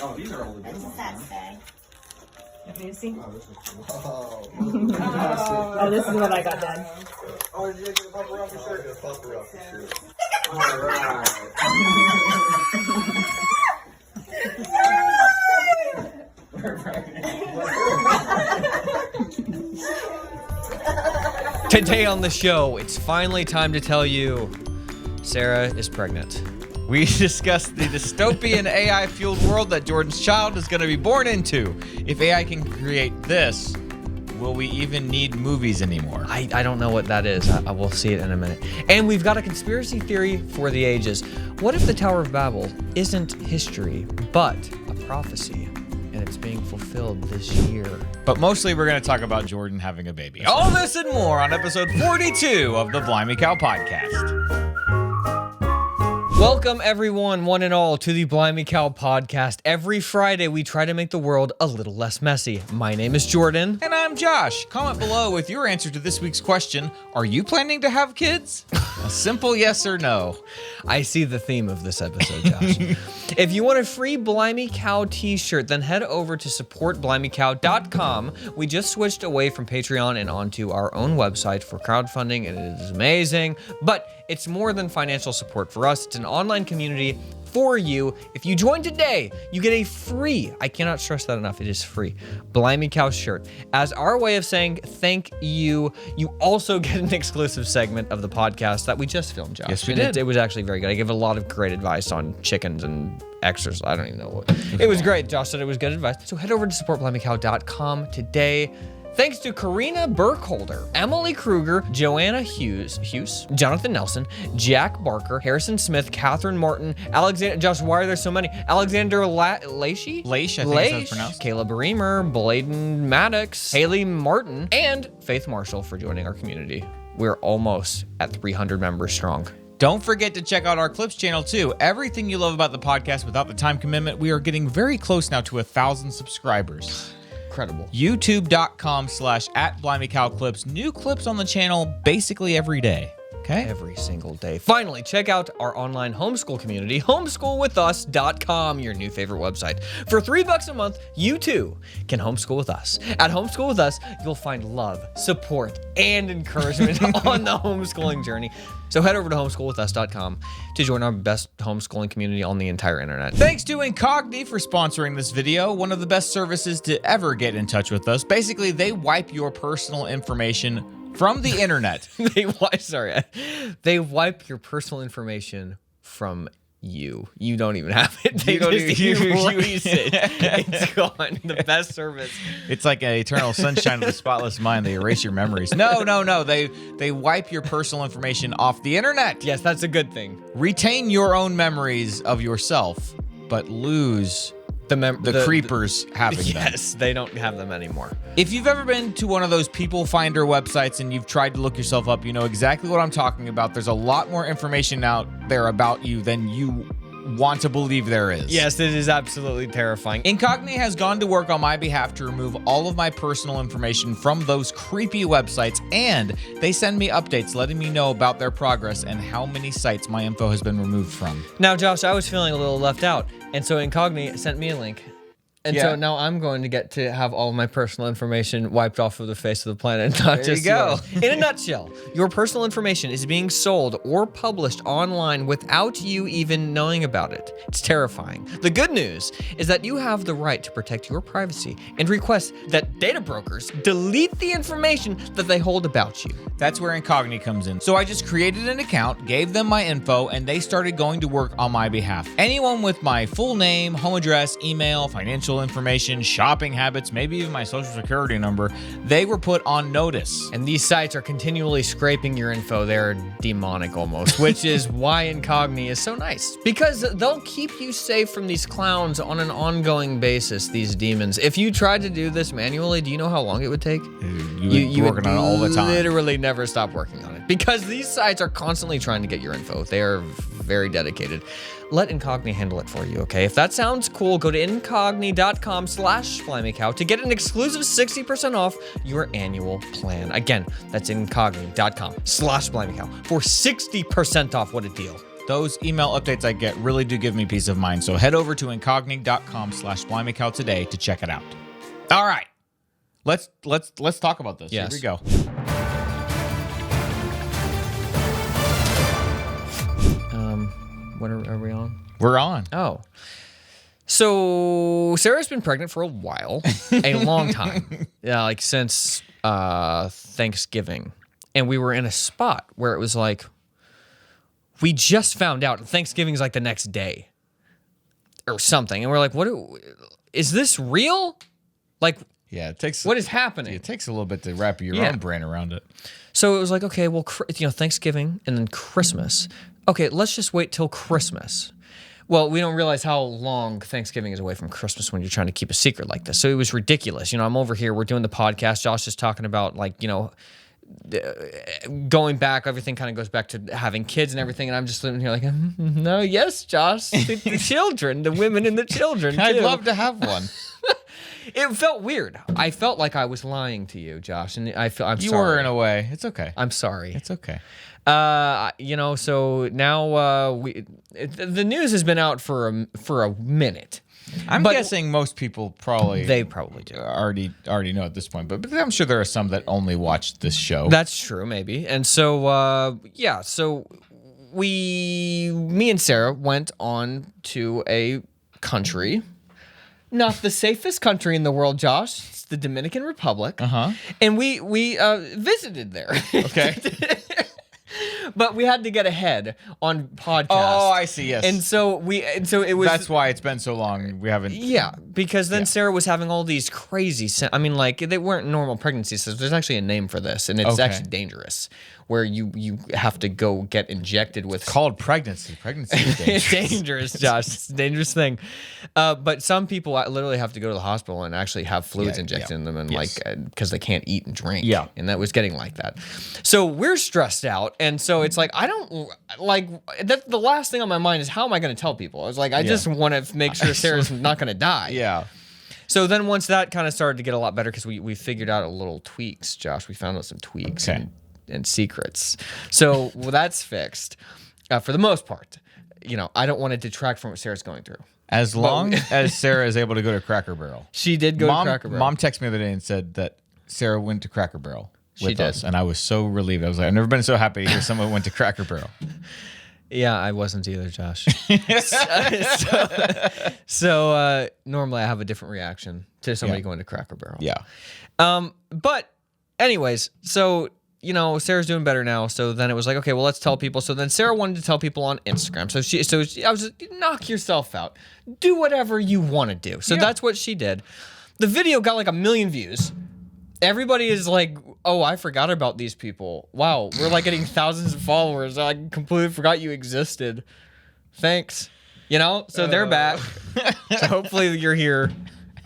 Oh, these are all the What does that say? Let me see. Oh, this is cool. Oh, this is what I got done. Oh, did you get the puffer off your shirt? The puffer off your shirt. Alright. Today on the show, it's finally time to tell you Sara is pregnant. We discussed the dystopian AI-fueled world that Jordan's child is going to be born into. If AI can create this, will we even need movies anymore? I don't know what that is. I will see it in a minute. And we've got a conspiracy theory for the ages. What if the Tower of Babel isn't history, but a prophecy? And it's being fulfilled this year. But mostly we're going to talk about Jordan having a baby. All this and more on episode 42 of the Blimey Cow Podcast. Welcome everyone, one and all, to the Blimey Cow Podcast. Every Friday we try to make the world a little less messy. My name is Jordan. And I'm Josh. Comment below with your answer to this week's question. Are you planning to have kids? A simple yes or no. I see the theme of this episode, Josh. If you want a free Blimey Cow t-shirt, then head over to supportblimeycow.com. We just switched away from Patreon and onto our own website for crowdfunding, and it is amazing. But it's more than financial support for us. It's an online community for you. If you join today, you get a free, I cannot stress that enough, it is free, Blimey Cow shirt. As our way of saying thank you, you also get an exclusive segment of the podcast that we just filmed, Josh. Yes, we and did. It was actually very good. I gave a lot of great advice on chickens and exercise. I don't even know what. It was great. Josh said it was good advice. So head over to supportblimeycow.com today. Thanks to Karina Burkholder, Emily Kruger, Joanna Hughes, Jonathan Nelson, Jack Barker, Harrison Smith, Catherine Martin, Alexander, Josh, why are there so many? Alexander Lacey, I think that's how it's pronounced. Caleb Reamer, Bladen Maddox, Haley Martin, and Faith Marshall for joining our community. We're almost at 300 members strong. Don't forget to check out our Clips channel too. Everything you love about the podcast without the time commitment. We are getting very close now to 1,000 subscribers. Incredible. YouTube.com/@BlimeyCowClips. New clips on the channel basically every day. Okay? Every single day. Finally, check out our online homeschool community, homeschoolwithus.com, your new favorite website. For $3 a month, you too can homeschool with us. At Homeschool with Us, you'll find love, support, and encouragement on the homeschooling journey. So head over to homeschoolwithus.com to join our best homeschooling community on the entire internet. Thanks to Incogni for sponsoring this video, one of the best services to ever get in touch with us. Basically, they wipe your personal information from the internet. They wipe your personal information from you. You don't even have it. They don't even erase it. It's gone. The best service. It's like an eternal sunshine of the spotless mind. They erase your memories. No. They wipe your personal information off the internet. Yes, that's a good thing. Retain your own memories of yourself, but lose the creepers having them. Yes, they don't have them anymore. If you've ever been to one of those people finder websites and you've tried to look yourself up, you know exactly what I'm talking about. There's a lot more information out there about you than you want to believe there is. Yes, it is absolutely terrifying. Incogni has gone to work on my behalf to remove all of my personal information from those creepy websites, and they send me updates letting me know about their progress and how many sites my info has been removed from. Now, Josh, I was feeling a little left out, and so Incogni sent me a link. And so now I'm going to get to have all of my personal information wiped off of the face of the planet. Not There you go. In a nutshell, your personal information is being sold or published online without you even knowing about it. It's terrifying. The good news is that you have the right to protect your privacy and request that data brokers delete the information that they hold about you. That's where Incogni comes in. So I just created an account, gave them my info, and they started going to work on my behalf. Anyone with my full name, home address, email, financial information, shopping habits, maybe even my social security number, they were put on notice. And these sites are continually scraping your info. They're demonic almost, which is why Incogni is so nice. Because they'll keep you safe from these clowns on an ongoing basis, these demons. If you tried to do this manually, do you know how long it would take? You would working on it all the time. Literally never stop working on it. Because these sites are constantly trying to get your info. They are very dedicated. Let Incogni handle it for you, okay? If that sounds cool, go to incogni.com/BlimeyCow to get an exclusive 60% off your annual plan. Again, that's incogni.com/BlimeyCow for 60% off. What a deal. Those email updates I get really do give me peace of mind. So head over to incognig.com/BlimeyCow today to check it out. All right. Let's talk about this. Yes. Here we go. What are we on? We're on. Oh. So Sarah's been pregnant for a while, a long time, like since Thanksgiving. And we were in a spot where it was like, we just found out Thanksgiving's like the next day or something. And we're like, is this real? Like, Yeah, it takes what is happening? It takes a little bit to wrap your Yeah. own brain around it. So it was like, okay, well, Thanksgiving and then Christmas. Okay, let's just wait till Christmas. Well, we don't realize how long Thanksgiving is away from Christmas when you're trying to keep a secret like this. So it was ridiculous. I'm over here, we're doing the podcast. Josh is talking about going back, everything kind of goes back to having kids and everything. And I'm just sitting here like, no, yes, Josh, the children, the women and the children too. I'd love to have one. It felt weird. I felt like I was lying to you, Josh, and I'm sorry. You were in a way. It's okay. I'm sorry. It's okay. So now the news has been out for a minute. I'm But- guessing most people probably They probably do. already know at this point, but I'm sure there are some that only watch this show. That's true, maybe. And so so me and Sarah went on to a country, not the safest country in the world, Josh. It's the Dominican Republic. Uh-huh. And we visited there. Okay. But we had to get ahead on podcast. Oh, I see. Yes. And so it was. That's why it's been so long. We haven't. Yeah, because then Sarah was having all these crazy. They weren't normal pregnancies. So there's actually a name for this, and it's Okay. actually dangerous, where you have to go get injected with. Called pregnancy. Pregnancy is dangerous. It's dangerous, Josh. It's a dangerous thing. But some people literally have to go to the hospital and actually have fluids Yeah, injected yeah. in them, and Yes. because they can't eat and drink. Yeah. and that was getting like that. So we're stressed out, and so it's like I don't like that. The last thing on my mind is how am I going to tell people? I was like, I just want to make sure Sarah's not going to die. Yeah. So then once that kind of started to get a lot better because we figured out a little tweaks, Josh. We found out some tweaks Okay. and secrets. So that's fixed for the most part. I don't want to detract from what Sarah's going through. As long as Sarah is able to go to Cracker Barrel. She did go to Cracker Barrel. Mom texted me the other day and said that Sarah went to Cracker Barrel with She did. us, and I was so relieved. I was like, I've never been so happy to hear someone went to Cracker Barrel. Yeah, I wasn't either, Josh. so normally I have a different reaction to somebody going to Cracker Barrel. Yeah. But anyways, so Sarah's doing better now. So then it was like, okay, well, let's tell people. So then Sarah wanted to tell people on Instagram. I was like, knock yourself out. Do whatever you want to do. So that's what she did. The video got like 1 million views. Everybody is like, oh, I forgot about these people. Wow, we're like getting thousands of followers. I completely forgot you existed. Thanks. So they're back. So hopefully you're here.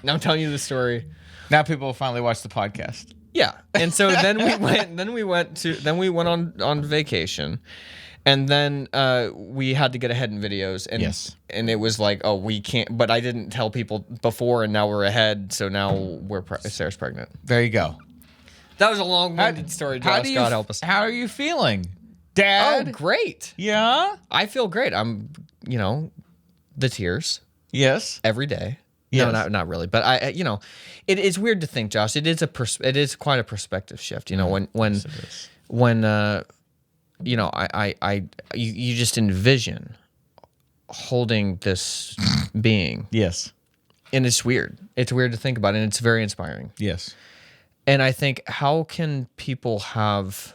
Now I'm telling you the story. Now people will finally watch the podcast. Yeah, and so then we went on vacation, and then we had to get ahead in videos, and Yes. and it was like, oh, we can't. But I didn't tell people before, and now we're ahead. So now Sarah's pregnant. There you go. That was a long-winded story, Josh. God help us. How are you feeling, Dad? Oh, great! Yeah. I feel great. I'm, the tears Yes. every day. Yes. No, not really. But I it is weird to think, Josh. It is quite a perspective shift. When you just envision holding this being, Yes. and it's weird. It's weird to think about, and it's very inspiring. Yes. And I think, how can people have?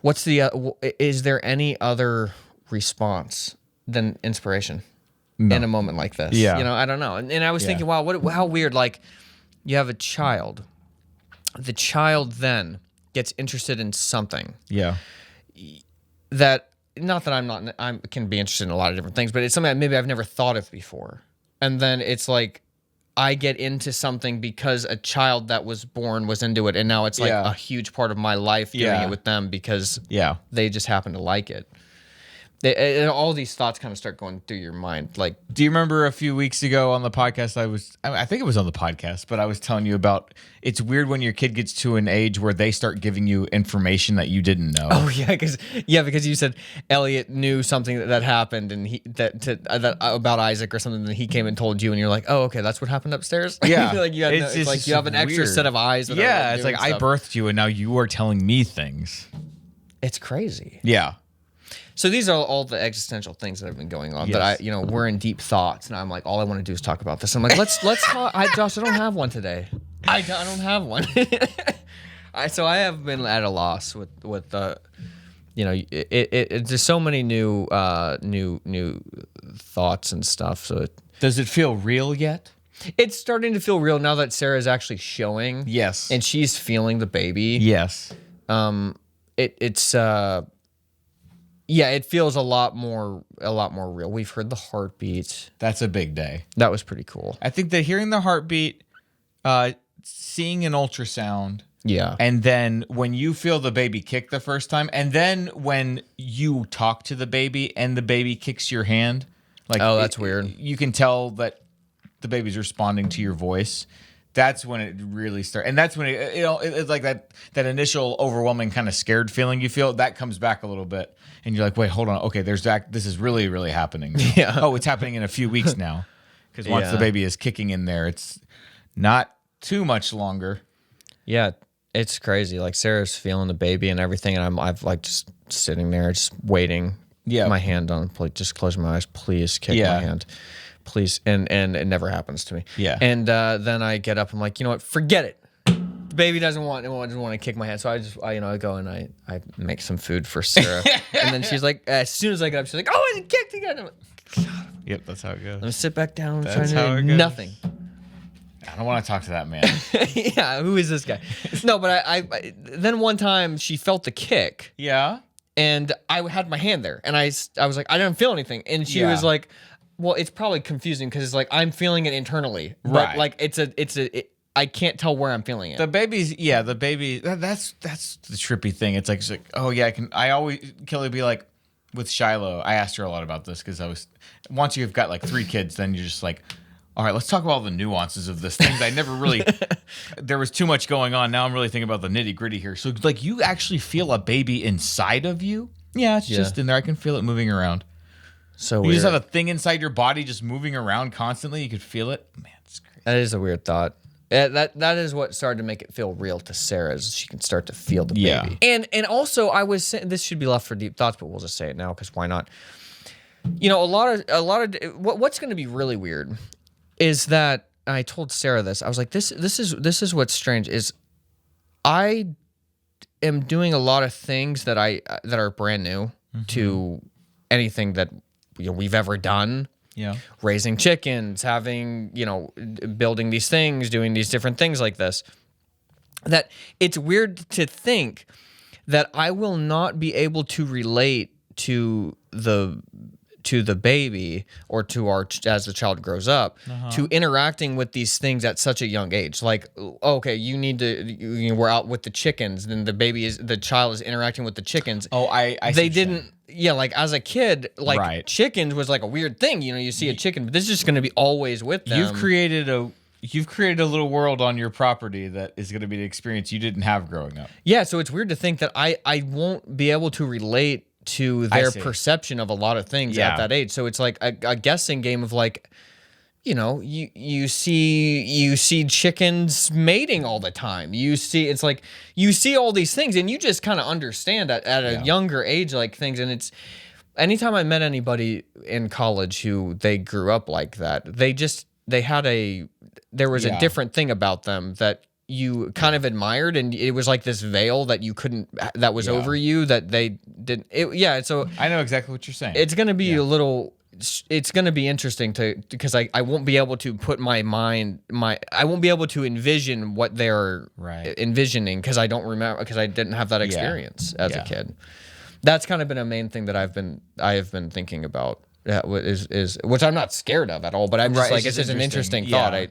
Is there any other response than inspiration? No. In a moment like this. Yeah. I don't know. And I was thinking, wow, how weird. Like, you have a child. The child then gets interested in something Yeah. that, not that I can be interested in a lot of different things, but it's something that maybe I've never thought of before. And then it's like, I get into something because a child that was born was into it. And now it's like a huge part of my life doing Yeah. it with them because Yeah. they just happen to like it. all these thoughts kind of start going through your mind. Like, Do you remember a few weeks ago on the podcast, I think it was on the podcast, but I was telling you about, it's weird when your kid gets to an age where they start giving you information that you didn't know. oh yeah, because you said Elliot knew something that happened and that about Isaac or something that he came and told you, and you're like, oh okay, that's what happened upstairs. Yeah. like you had it's like you have an extra weird. set of eyes. That Yeah, are it's doing like I stuff. birthed you and now you are telling me things. It's crazy. Yeah. So these are all the existential things that have been going on. Yes. That we're in deep thoughts, and I'm like, all I want to do is talk about this. I'm like, let's talk. Josh, I don't have one today. I don't have one. So I have been at a loss with there's so many new thoughts and stuff. So Does it feel real yet? it's starting to feel real now that Sarah's actually showing. Yes. And she's feeling the baby. Yes. It feels a lot more real. We've heard the heartbeats. That's a big day. That was pretty cool. I think that hearing the heartbeat, seeing an ultrasound, Yeah. and then when you feel the baby kick the first time, and then when you talk to the baby and the baby kicks your hand, like, Oh, that's weird. You can tell that the baby's responding to your voice. That's when it really starts, and that's when it's like that initial overwhelming kind of scared feeling you feel that comes back a little bit, and you're like, wait, hold on, okay, there's that. This is really, really happening. Yeah. Oh, it's happening in a few weeks now, because once Yeah. the baby is kicking in there, it's not too much longer. Yeah, it's crazy. Like Sarah's feeling the baby and everything, and I've like just sitting there, just waiting. Yeah. My hand on, like, just close my eyes, please kick Yeah. my hand, please. And it never happens to me. Yeah. And then I get up. I'm like, you know what? Forget it. The baby doesn't want to kick my hand. So I go and I make some food for Sarah. And then she's like, as soon as I get up, she's like, oh, it kicked again. I'm like, Yep, that's how it goes. let me sit back down. I'm That's trying to how it do goes. nothing. I don't want to talk to that man. Yeah, who is this guy? No, but I then one time she felt the kick. Yeah. And I had my hand there, and I was like, I didn't feel anything, and she Yeah. was like, well, it's probably confusing because it's like I'm feeling it internally, but Right. like I can't tell where I'm feeling it. The baby. That's the trippy thing. It's like, oh yeah, I always Kelly be like, with Shiloh. I asked her a lot about this because once you've got like 3 kids, then you're just like, all right, let's talk about all the nuances of this thing. I never really, there was too much going on. Now I'm really thinking about the nitty gritty here. So like, you actually feel a baby inside of you? Yeah, it's just in there. I can feel it moving around. So You weird. just have a thing inside your body just moving around constantly. You could feel it. Man, it's crazy. That is a weird thought. That is what started to make it feel real to Sarah, is she can start to feel the Yeah. baby. And also I was saying, this should be left for deep thoughts, but we'll just say it now because why not? You know, a lot of what's going to be really weird is that I told Sarah this. I was like, this is what's strange is I am doing a lot of things that are brand new to anything that we've ever done. Yeah. Raising chickens, having, building these things, doing these different things like this. That it's weird to think that I will not be able to relate to the baby or as the child grows up to interacting with these things at such a young age. Like, okay, we're out with the chickens, then the child is interacting with the chickens. Oh, I see they what you're didn't. Yeah, like as a kid, like Right. chickens was like a weird thing. You see a chicken, but this is just going to be always with them. You've created a little world on your property that is going to be an experience you didn't have growing up. Yeah, so it's weird to think that I won't be able to relate to I their see. perception of a lot of things Yeah. at that age. So it's like a guessing game of like, you see chickens mating all the time. You see all these things, and you just kind of understand at a younger age like things. And it's anytime I met anybody in college who they grew up like that, there was a different thing about them that you kind of admired, and it was like this veil that that was over you that they didn't. So I know exactly what you're saying. it's going to be it's going to be interesting because I won't be able to put I won't be able to envision what they're envisioning because I don't remember, because I didn't have that experience as a kid. That's kind of been a main thing that I have been thinking about. Is which I'm not scared of at all, but I'm just like, it's just an interesting thought.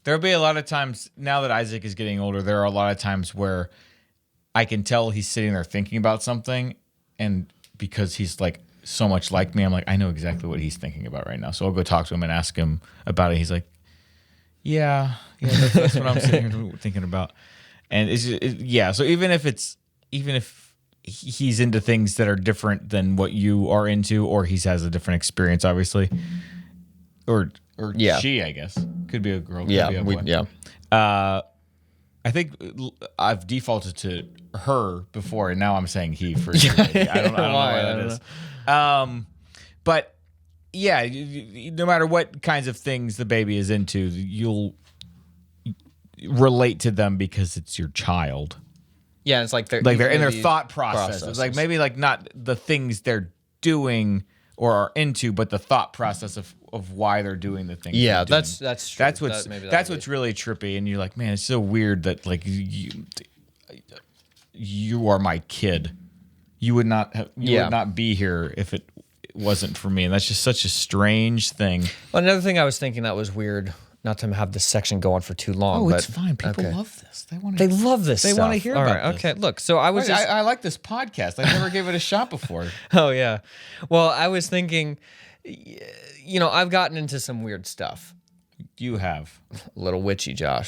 There'll be a lot of times now that Isaac is getting older. There are a lot of times where I can tell he's sitting there thinking about something, and because he's like so much like me, I'm like, I know exactly what he's thinking about right now. So I'll go talk to him and ask him about it. He's like, yeah, that's what I'm sitting here thinking about. And so even if he's into things that are different than what you are into, or he has a different experience, obviously, or she, I guess, could be a girl, could be a boy. I think I've defaulted to her before, and now I'm saying he for sure. I don't know why that is. But yeah, no matter what kinds of things the baby is into, you'll relate to them because it's your child. Yeah, it's like they're in their thought process. It's like maybe like not the things they're doing or are into, but the thought process of why they're doing the things. Yeah, they're that's true. That's what's really trippy, and you're like, man, it's so weird that like you are my kid. You would not would not be here if it wasn't for me, and that's just such a strange thing. Well, another thing I was thinking that was weird. Not to have this section go on for too long. But it's fine. People love this. They love this. They want to hear about this. Okay, look. So I was. I like this podcast. I never gave it a shot before. Oh yeah. Well, I was thinking. I've gotten into some weird stuff. You have. A little witchy, Josh.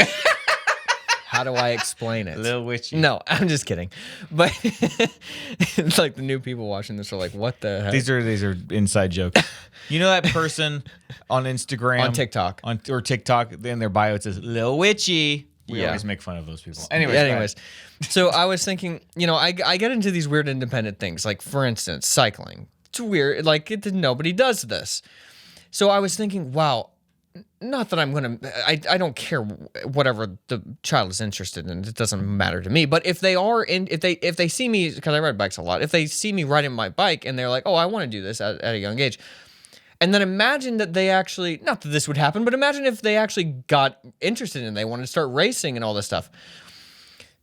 How do I explain it? A little witchy. No, I'm just kidding. But it's like the new people watching this are like, what the heck? These are inside jokes. You know that person on Instagram, on TikTok, or TikTok, in their bio it says "Lil Witchy." We always make fun of those people. Anyways, so I was thinking, I get into these weird independent things, like for instance, cycling. It's weird, like nobody does this. So I was thinking, wow. Not that I'm gonna. I don't care whatever the child is interested in. It doesn't matter to me. But if they are in, if they see me, because I ride bikes a lot. If they see me riding my bike and they're like, oh, I want to do this at a young age, and then imagine that they actually, not that this would happen, but imagine if they actually got interested in it, they wanted to start racing and all this stuff,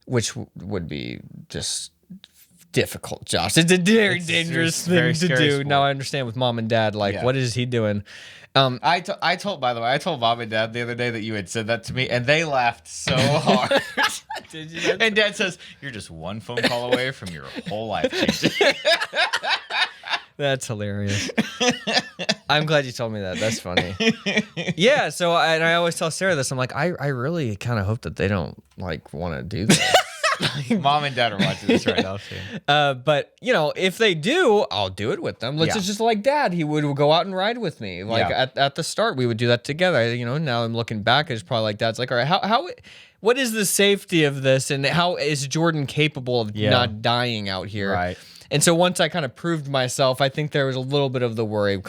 which would be just difficult, Josh. It's a very dangerous thing to do. Sport. Now I understand with mom and dad, what is he doing? I told mom and dad the other day that you had said that to me, and they laughed so hard. Did you? And dad says, you're just one phone call away from your whole life changing. That's hilarious. I'm glad you told me that. That's funny. Yeah, so I always tell Sarah this. I'm like, I really kind of hope that they don't want to do this. Mom and dad are watching this right now. But if they do, I'll do it with them. Let's just like dad, he would go out and ride with me. At the start, we would do that together. Now I'm looking back, it's probably like dad's like, all right, what is the safety of this, and how is Jordan capable of not dying out here? Right. And so once I kind of proved myself, I think there was a little bit of the worry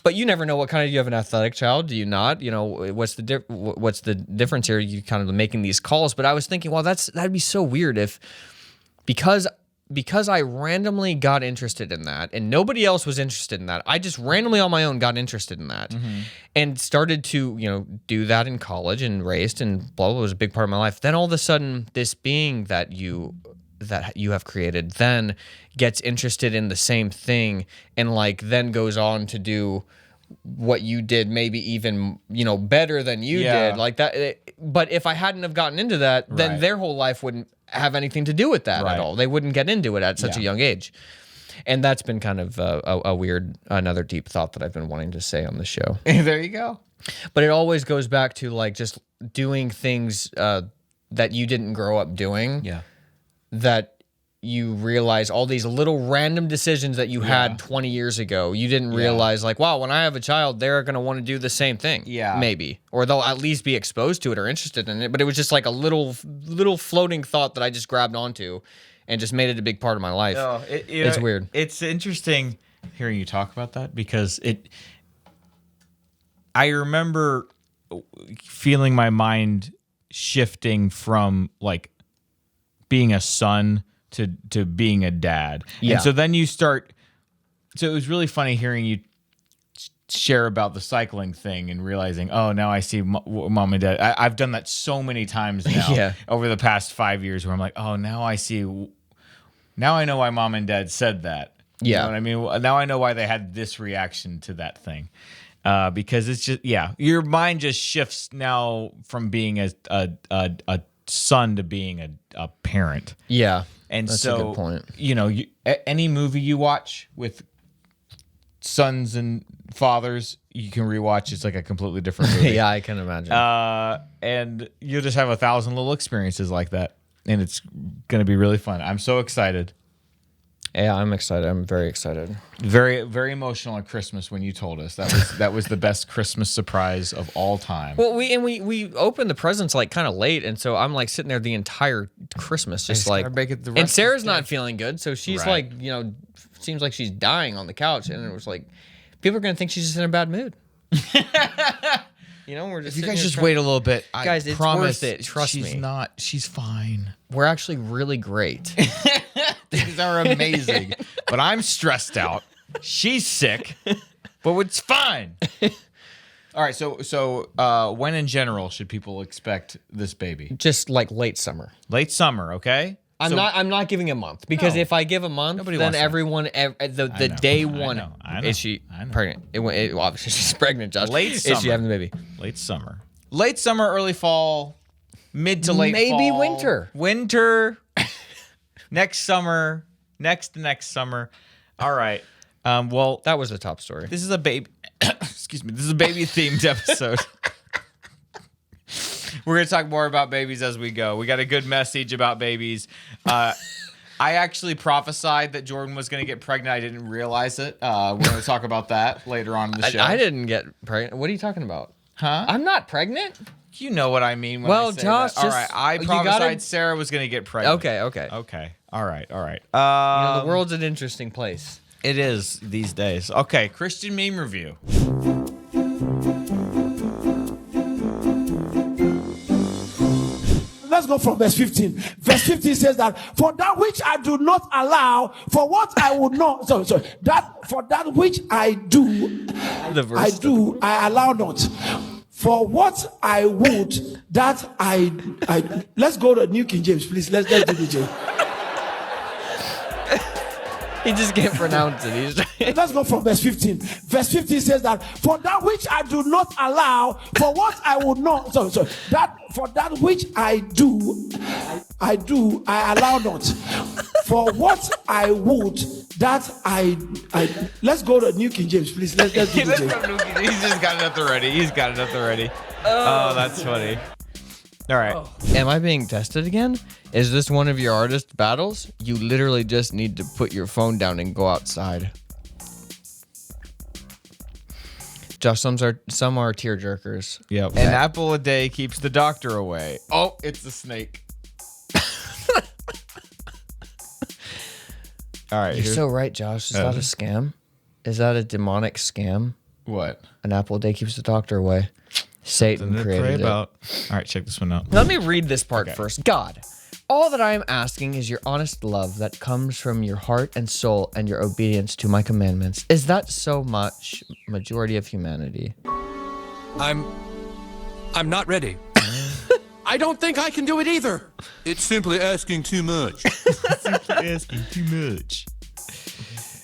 but you never know what kind of, you have an athletic child, do you not? What's the difference here? You kind of making these calls. But I was thinking, well, that'd be so weird because I randomly got interested in that and nobody else was interested in that. I just randomly on my own got interested in that and started to, do that in college and raced and blah, blah, was a big part of my life. Then all of a sudden, this being that you have created then gets interested in the same thing and then goes on to do what you did, maybe even better than you did, like that. But if I hadn't have gotten into that, then their whole life wouldn't have anything to do with that at all. They wouldn't get into it at such a young age. And that's been kind of a weird, another deep thought that I've been wanting to say on the show. There you go. But it always goes back to just doing things that you didn't grow up doing. Yeah. That you realize all these little random decisions that you had 20 years ago. You didn't realize wow, when I have a child, they're going to want to do the same thing. Yeah. Maybe. Or they'll at least be exposed to it or interested in it. But it was just a little floating thought that I just grabbed onto and just made it a big part of my life. Oh, it's weird. It's interesting hearing you talk about that because I remember feeling my mind shifting from being a son to being a dad. Yeah. And so then you start, so it was really funny hearing you share about the cycling thing and realizing, oh, now I see mom and dad. I've done that so many times now over the past 5 years where I'm like, oh, now I know why mom and dad said that. You know what I mean? Now I know why they had this reaction to that thing. Because it's just, your mind just shifts now from being a son to being a parent. Yeah. And That's so, a good point. you know, any movie you watch with sons and fathers, you can rewatch. It's like a completely different movie. Yeah, I can imagine. And you'll just have 1,000 little experiences like that. And it's going to be really fun. I'm so excited. Yeah, I'm excited. I'm very excited. Very, very emotional at Christmas when you told us. That was the best Christmas surprise of all time. Well, we opened the presents like kind of late, and so I'm like sitting there the entire Christmas, just like. And Sarah's not feeling good, so she's like, seems like she's dying on the couch, and it was like, people are gonna think she's just in a bad mood. We're just. If you guys just wait a little bit, guys, it's worth it. Trust me. She's not. She's fine. We're actually really great. Things are amazing, but I'm stressed out. She's sick, but it's fine. All right, so when in general should people expect this baby? Just like late summer. Late summer, okay? I'm not giving a month because if I give a month, then everyone the day one is she pregnant? Obviously she's pregnant. Josh, late summer. Is she having the baby? Late summer, early fall, mid to late maybe fall. Winter. Next summer, next summer. All right. Well, that was the top story. This is a baby. Excuse me. This is a baby themed episode. We're gonna talk more about babies as we go. We got a good message about babies. I actually prophesied that Jordan was gonna get pregnant. I didn't realize it. We're gonna talk about that later on in the show. I didn't get pregnant. What are you talking about? Huh? I'm not pregnant. You know what I mean. When I say Josh, that. All right. I prophesied Sarah was gonna get pregnant. Okay. All right. The world's an interesting place. It is these days. Okay, Christian meme review. Let's go from verse 15. Verse 15 says that for that which I do not allow, for what I would not, that for that which I do, I allow not. For what I would, that I let's go to New King James, please. Let's do the J. He just can't pronounce it. Let's go from verse 15. Verse 15 says that for that which I do not allow, for what I would not, that for that which I do, I allow not. For what I would, that I let's go to New King James, please. Let's do the J. He's just got it up already. Oh, that's funny. All right. Am I being tested again? Is this one of your artist battles? You literally just need to put your phone down and go outside. Josh, some are tear jerkers. Yep. An apple a day keeps the doctor away. Oh, it's a snake. All right. You're so right, Josh. Is that a scam? Is that a demonic scam? What? An apple a day keeps the doctor away. Satan created it. All right, check this one out. Let me read this part first. God, all that I am asking is your honest love that comes from your heart and soul and your obedience to my commandments. Is that so much majority of humanity? I'm not ready. I don't think I can do it either. It's simply asking too much.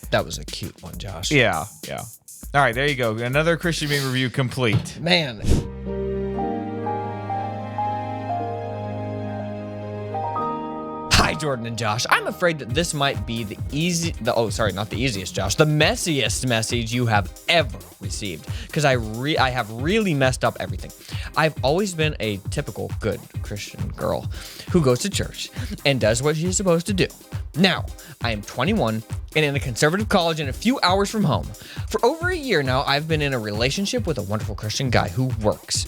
That was a cute one, Josh. Yeah. All right, there you go. Another Christian meme review complete. Man. Hi, Jordan and Josh. I'm afraid that this might be the easiest, Josh. The messiest message you have ever received. Because I have really messed up everything. I've always been a typical good Christian girl who goes to church and does what she's supposed to do. Now, I am 21 and in a conservative college and a few hours from home. For over a year now, I've been in a relationship with a wonderful Christian guy who works.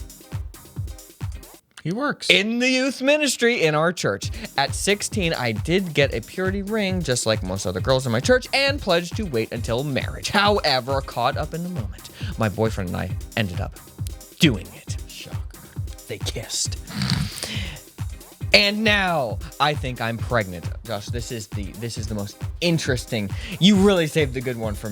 He works in the youth ministry in our church. At 16, I did get a purity ring, just like most other girls in my church, and pledged to wait until marriage. However, caught up in the moment, my boyfriend and I ended up doing it. Shocker. They kissed. And now I think I'm pregnant. Josh, this is the most interesting. You really saved the good one for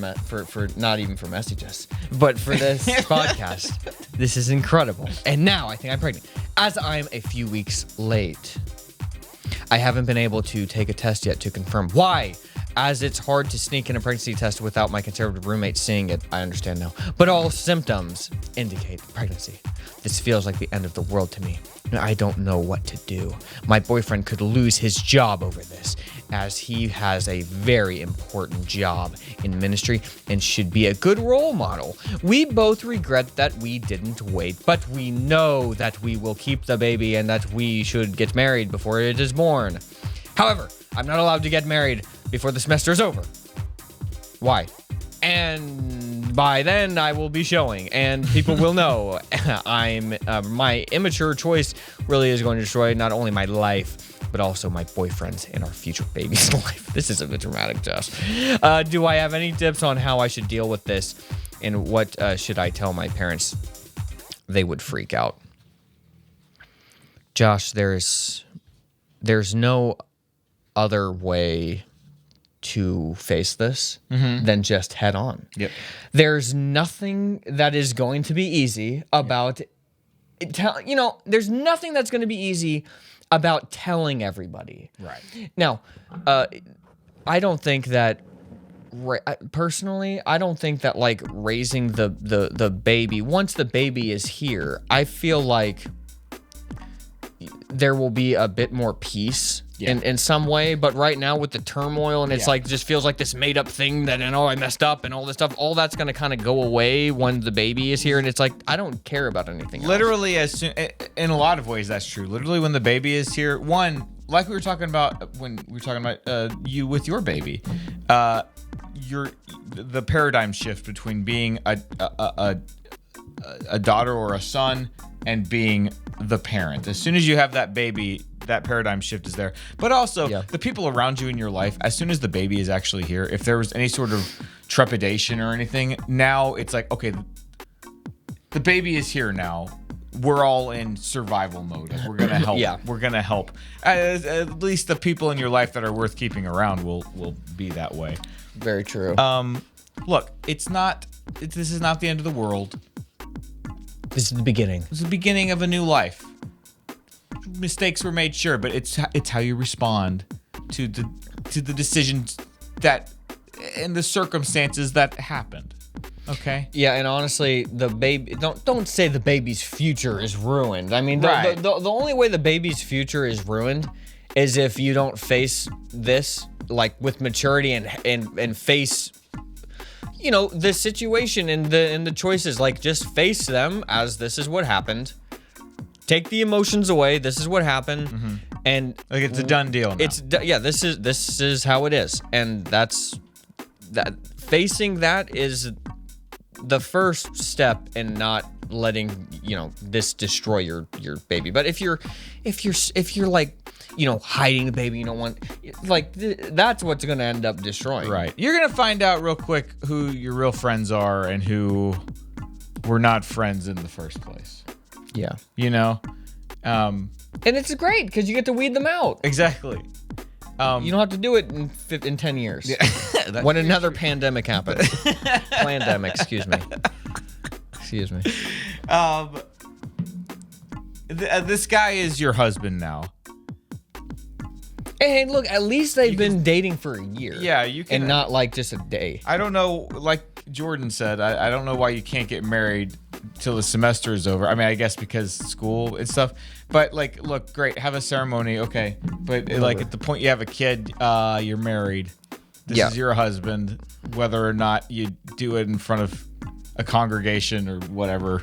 not even for messages, but for this podcast. This is incredible. And now I think I'm pregnant. As I'm a few weeks late. I haven't been able to take a test yet to confirm. Why? as it's hard to sneak in a pregnancy test without my conservative roommate seeing it. I understand now. But all symptoms indicate pregnancy. This feels like the end of the world to me. I don't know what to do. My boyfriend could lose his job over this, as he has a very important job in ministry and should be a good role model. We both regret that we didn't wait, but we know that we will keep the baby and that we should get married before it is born. However, I'm not allowed to get married before the semester is over. Why? And by then I will be showing, and people will know my immature choice really is going to destroy not only my life, but also my boyfriend's and our future baby's life. This is a bit dramatic, Josh. Do I have any tips on how I should deal with this, and what should I tell my parents? They would freak out. Josh, there's no other way to face this than just head on. Yep. There's nothing that is going to be easy about there's nothing that's going to be easy about telling everybody. Right. Now, I don't think that personally, I don't think that like raising the baby, once the baby is here, I feel like there will be a bit more peace in some way, but right now with the turmoil and it's like just feels like this made up thing that I messed up and all this stuff, all that's gonna kind of go away when the baby is here, and it's like I don't care about anything else. Literally, as soon, in a lot of ways, that's true. Literally, when the baby is here, one, like we were talking about when we were talking about you with your baby, the paradigm shift between being a daughter or a son and being the parent. As soon as you have that baby, that paradigm shift is there. But also, the people around you in your life, as soon as the baby is actually here, if there was any sort of trepidation or anything, now it's like, okay, the baby is here now. We're all in survival mode. We're going to help. We're going to help. At least the people in your life that are worth keeping around will be that way. Very true. Look, this is not the end of the world. This is the beginning. It's the beginning of a new life. Mistakes were made, sure, but it's how you respond to the decisions that and the circumstances that happened. Okay. Yeah, and honestly, the baby don't say the baby's future is ruined. I mean, Right. the only way the baby's future is ruined is if you don't face this like with maturity and face the situation and the choices, like just face them as this is what happened. Take the emotions away. This is what happened, and Like it's a done deal now. This is how it is, and that's that. Facing that is the first step in not letting this destroy your baby. But if you're like hiding the baby, you don't want that's what's gonna end up destroying. Right. You're gonna find out real quick who your real friends are and who were not friends in the first place. Yeah. And it's great because you get to weed them out. exactly. You don't have to do it in 10 years. When another pandemic happens. Pandemic, excuse me. Excuse me. This guy is your husband now. Hey, look, at least they've been dating for a year. Yeah, you can. And not like just a day. I don't know, like Jordan said, I don't know why you can't get married till the semester is over. I mean, I guess because school and stuff. But like, look, great, have a ceremony, okay. But like at the point you have a kid, you're married. This is your husband, whether or not you do it in front of a congregation or whatever.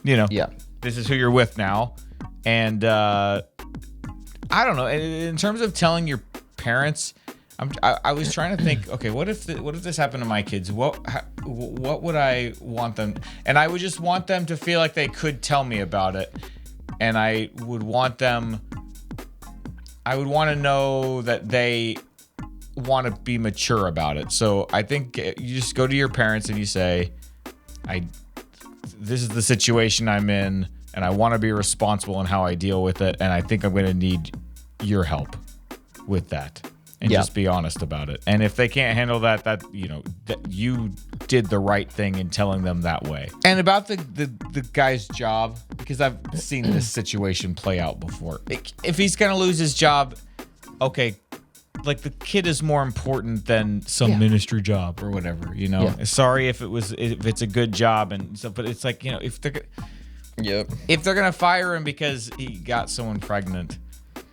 Yeah. This is who you're with now. And I don't know. In terms of telling your parents, I was trying to think. Okay, what if this happened to my kids? What would I want them? And I would just want them to feel like they could tell me about it, and I would want to know that they want to be mature about it. So I think you just go to your parents and you say, this is the situation I'm in, and I want to be responsible in how I deal with it, and I think I'm going to need your help with that. And just be honest about it. And if they can't handle that you did the right thing in telling them that way. And about the guy's job, because I've seen this situation play out before. If he's going to lose his job, okay, like the kid is more important than some ministry job or whatever, you know. Yeah. Sorry if it's a good job and so, but it's like, you know, if they're gonna fire him because he got someone pregnant,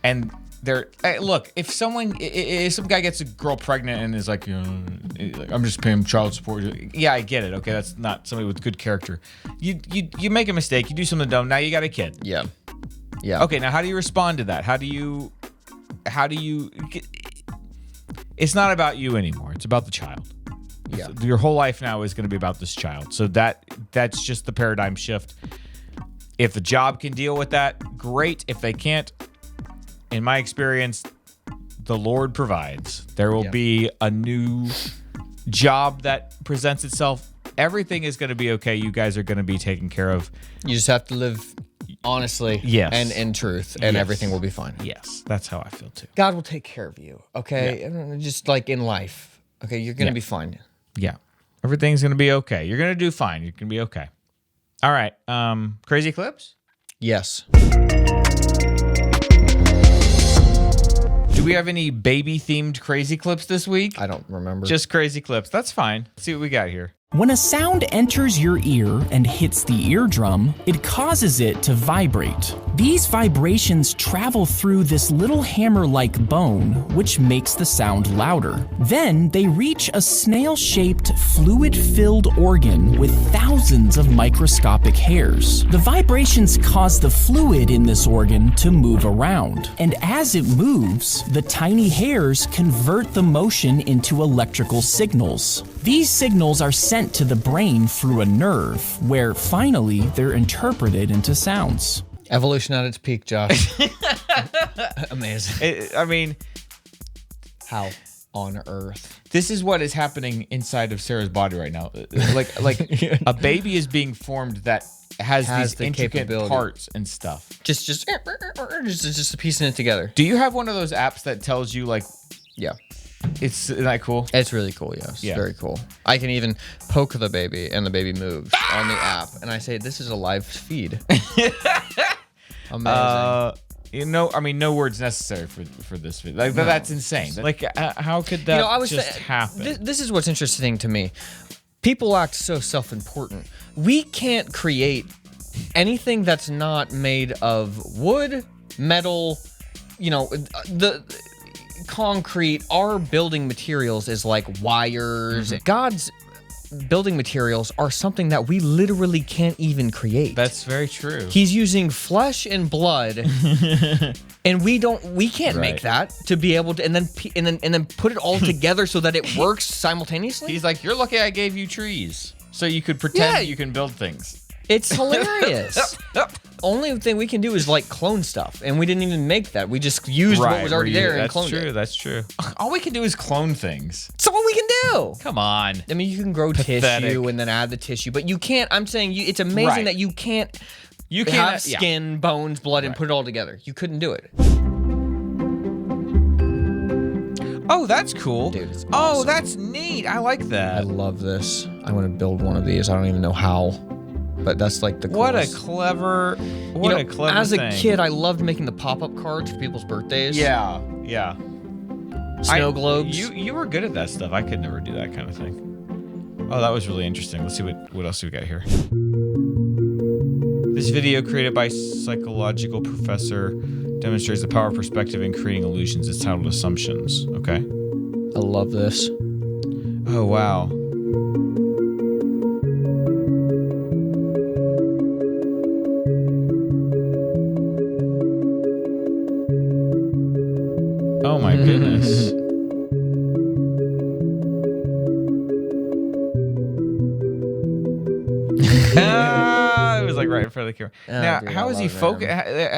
and look, if some guy gets a girl pregnant and is like, you know, I'm just paying him child support. Yeah, I get it. Okay, that's not somebody with good character. You make a mistake, you do something dumb. Now you got a kid. Yeah. Yeah. Okay, now how do you respond to that? How do you? It's not about you anymore. It's about the child. Yeah. Your whole life now is going to be about this child. So that's just the paradigm shift. If the job can deal with that, great. If they can't, in my experience, the Lord provides. There will be a new job that presents itself. Everything is going to be okay. You guys are going to be taken care of. You just have to live honestly and in truth, and everything will be fine. Yes, that's how I feel too. God will take care of you, okay? Just like in life, okay? You're going to be fine. Yeah. Everything's going to be okay. You're going to do fine. You're going to be okay. All right. Crazy clips? Yes. Do we have any baby-themed crazy clips this week? I don't remember. Just crazy clips. That's fine. Let's see what we got here. When a sound enters your ear and hits the eardrum, it causes it to vibrate. These vibrations travel through this little hammer-like bone, which makes the sound louder. Then they reach a snail-shaped, fluid-filled organ with thousands of microscopic hairs. The vibrations cause the fluid in this organ to move around, and as it moves, the tiny hairs convert the motion into electrical signals. These signals are sent to the brain through a nerve, where finally they're interpreted into sounds. Evolution at its peak, Josh. Amazing. I mean, how on earth? This is what is happening inside of Sarah's body right now. Like a baby is being formed that has these the intricate capability. parts and stuff. Just piecing it together. Do you have one of those apps that tells you like? Yeah. Isn't that cool? It's really cool, yes. Yeah. Very cool. I can even poke the baby and the baby moves on the app. And I say, this is a live feed. Amazing. You know, I mean, no words necessary for this video. Like, that's insane. Like, how could that happen? This is what's interesting to me. People act so self-important. We can't create anything that's not made of wood, metal, you know, the concrete. Our building materials is like wires. God's building materials are something that we literally can't even create. That's very true. He's using flesh and blood, and we can't make that to be able to, and then put it all together so that it works simultaneously. He's like, you're lucky I gave you trees so you could pretend you can build things. It's hilarious. Only thing we can do is like clone stuff, and we didn't even make that. We just used what was already there and cloned it. That's true. All we can do is clone things. That's all we can do. Come on. I mean, you can grow tissue and then add the tissue, but you can't. I'm saying it's amazing that you can't. You can't have skin, bones, blood, and put it all together. You couldn't do it. Oh, that's cool. Dude, it's Oh, awesome. that's neat. I like I that. love this. I want to build one of these. I don't even know how, but that's like the What a coolest. clever As a thing. kid, I loved making the pop-up cards for people's birthdays. Yeah. Snow globes. You were good at that stuff. I could never do that kind of thing. Oh, that was really interesting. Let's see what else we got here. This video created by psychological professor demonstrates the power of perspective in creating illusions. It's titled Assumptions. Okay. I love this. Oh, wow. Oh my goodness. It was like right in front of the camera. Now, dude, how I is he love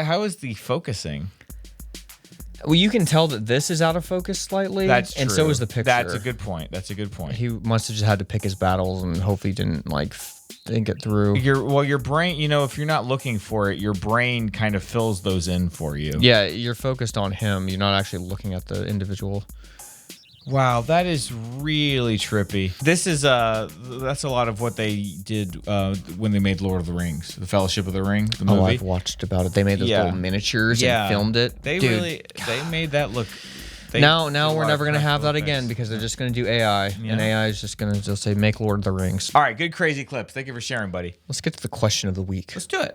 How is the focusing? Well, you can tell that this is out of focus slightly. That's true. And so is the picture. That's a good point. He must have just had to pick his battles and hopefully didn't think it through. Your brain, if you're not looking for it, your brain kind of fills those in for you. Yeah, you're focused on him. You're not actually looking at the individual. Wow, that is really trippy. This is that's a lot of what they did when they made Lord of the Rings, The Fellowship of the Ring, the movie. Oh, I've watched about it. They made those little miniatures and filmed it. They Dude, they made that look Now did a we're lot never of going to have practical that again things. because they're just going to do AI, and AI is just going to say make Lord of the Rings. All right, good crazy clips. Thank you for sharing, buddy. Let's get to the question of the week. Let's do it.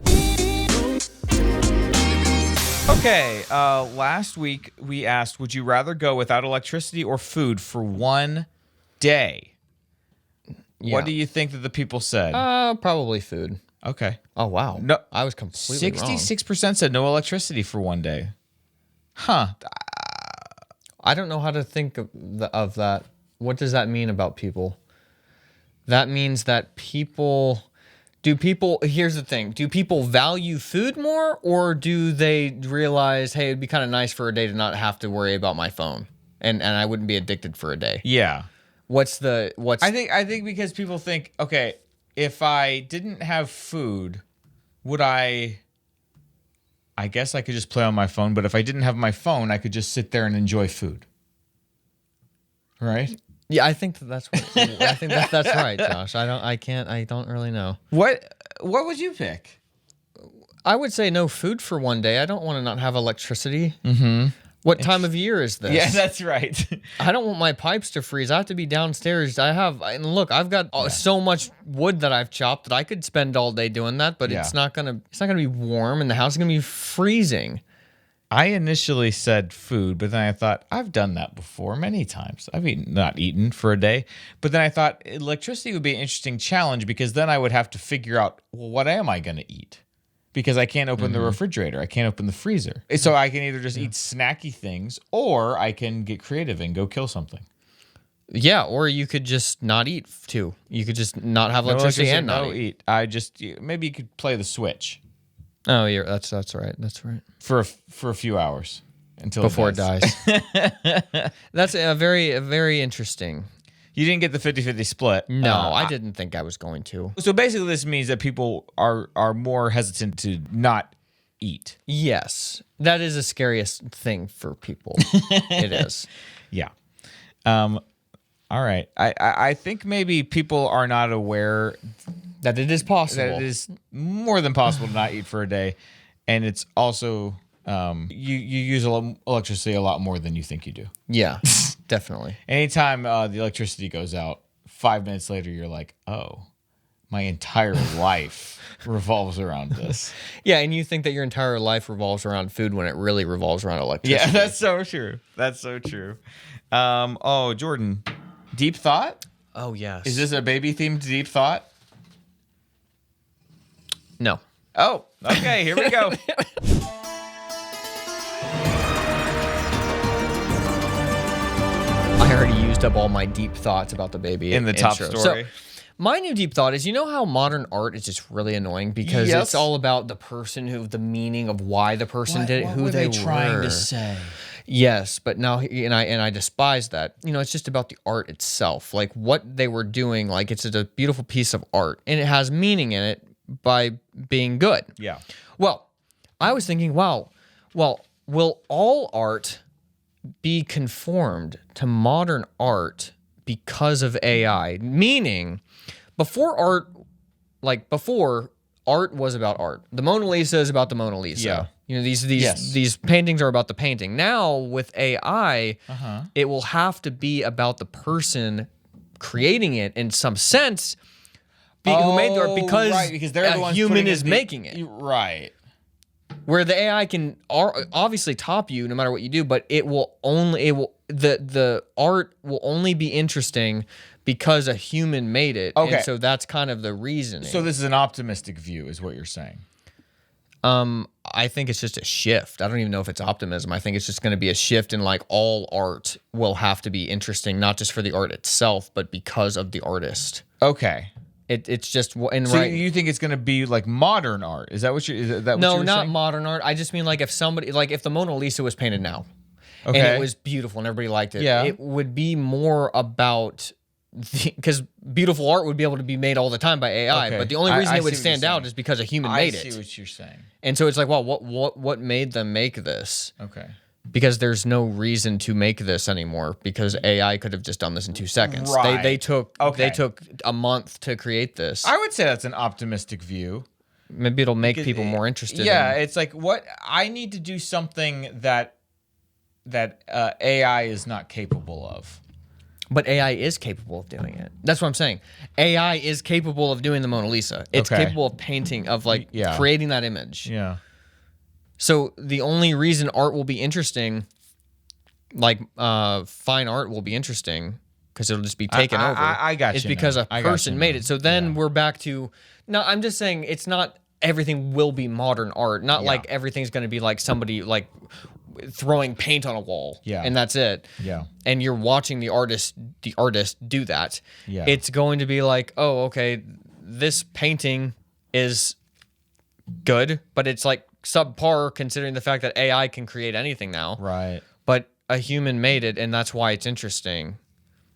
Okay, last week we asked, would you rather go without electricity or food for one day? Yeah. What do you think that the people said? Probably food. Okay. Oh wow. No, I was completely wrong. 66% said no electricity for one day. Huh. I don't know how to think of that. What does that mean about people? That means that here's the thing. Do people value food more, or do they realize, hey, it'd be kind of nice for a day to not have to worry about my phone and I wouldn't be addicted for a day? Yeah. I think because people think, okay, if I didn't have food, would I guess I could just play on my phone, but if I didn't have my phone, I could just sit there and enjoy food. Right? Yeah, I think that's right, Josh. I don't really know. What would you pick? I would say no food for one day. I don't want to not have electricity. Mm-hmm. What time of year is this? Yeah, that's right. I don't want my pipes to freeze. I have to be downstairs. I've got so much wood that I've chopped that I could spend all day doing that, but it's not gonna be warm, and the house is gonna be freezing. I initially said food, but then I thought, I've done that before many times. I've not eaten for a day. But then I thought electricity would be an interesting challenge because then I would have to figure out, well, what am I going to eat? Because I can't open the refrigerator. I can't open the freezer. So I can either just eat snacky things or I can get creative and go kill something. Yeah, or you could just not eat too. You could just not have electricity and not eat. Maybe you could play the Switch. Oh, yeah, that's right. That's right. For a few hours until before it dies. That's a very interesting. You didn't get the 50-50 split. No, I didn't think I was going to. So basically this means that people are more hesitant to not eat. Yes. That is the scariest thing for people. It is. Yeah. All right. I think maybe people are not aware that it is possible. That it is more than possible to not eat for a day. And it's also you use electricity a lot more than you think you do. Yeah, definitely. Anytime the electricity goes out, 5 minutes later, you're like, oh, my entire life revolves around this. Yeah, and you think that your entire life revolves around food when it really revolves around electricity. Yeah, that's so true. That's so true. Jordan, deep thought? Oh, yes. Is this a baby-themed deep thought? No. Oh, okay, here we go. I already used up all my deep thoughts about the baby in the intro. top story. So, my new deep thought is, you know how modern art is just really annoying because it's all about the person, the meaning of why the person did it, who they were trying to say. Yes, but now, and I despise that. You know, it's just about the art itself, like what they were doing. Like it's a beautiful piece of art, and it has meaning in it by being good. Yeah. Well, I was thinking, wow, well, will all art be conformed to modern art because of AI? Meaning, before art was about art. The Mona Lisa is about the Mona Lisa. Yeah. You know, these paintings are about the painting. Now with AI, it will have to be about the person creating it in some sense. Who made the art because they're the ones human is making it. Right. Where the AI can obviously top you no matter what you do, but the art will only be interesting because a human made it. Okay. And so that's kind of the reasoning. So this is an optimistic view, is what you're saying. I think it's just a shift. I don't even know if it's optimism. I think it's just going to be a shift in like all art will have to be interesting, not just for the art itself, but because of the artist. Okay. It's just so you think it's going to be like modern art? Is that what you? Is that what no, you not saying? modern art. I just mean like if the Mona Lisa was painted now, and it was beautiful and everybody liked it, it would be more about because beautiful art would be able to be made all the time by AI, but the only reason it would stand out is because a human made it. I see what you're saying. And so it's like, well, what made them make this? Okay. Because there's no reason to make this anymore because AI could have just done this in 2 seconds. Right. They took a month to create this. I would say that's an optimistic view. Maybe it'll make people more interested. Yeah, it's like what I need to do something that AI is not capable of. But AI is capable of doing it. That's what I'm saying. AI is capable of doing the Mona Lisa. It's Okay. capable of painting, of like Yeah. creating that image. Yeah. So the only reason art will be interesting, like fine art will be interesting, because it'll just be taken over. I got Is you because now. a I got person you made now. it. So then we're back to. No, I'm just saying it's not everything will be modern art. Not like everything's going to be like somebody like throwing paint on a wall. Yeah. And that's it. Yeah. And you're watching the artist do that. Yeah. It's going to be like, oh, okay, this painting is good, but it's like subpar considering the fact that AI can create anything now. Right. But a human made it, and that's why it's interesting.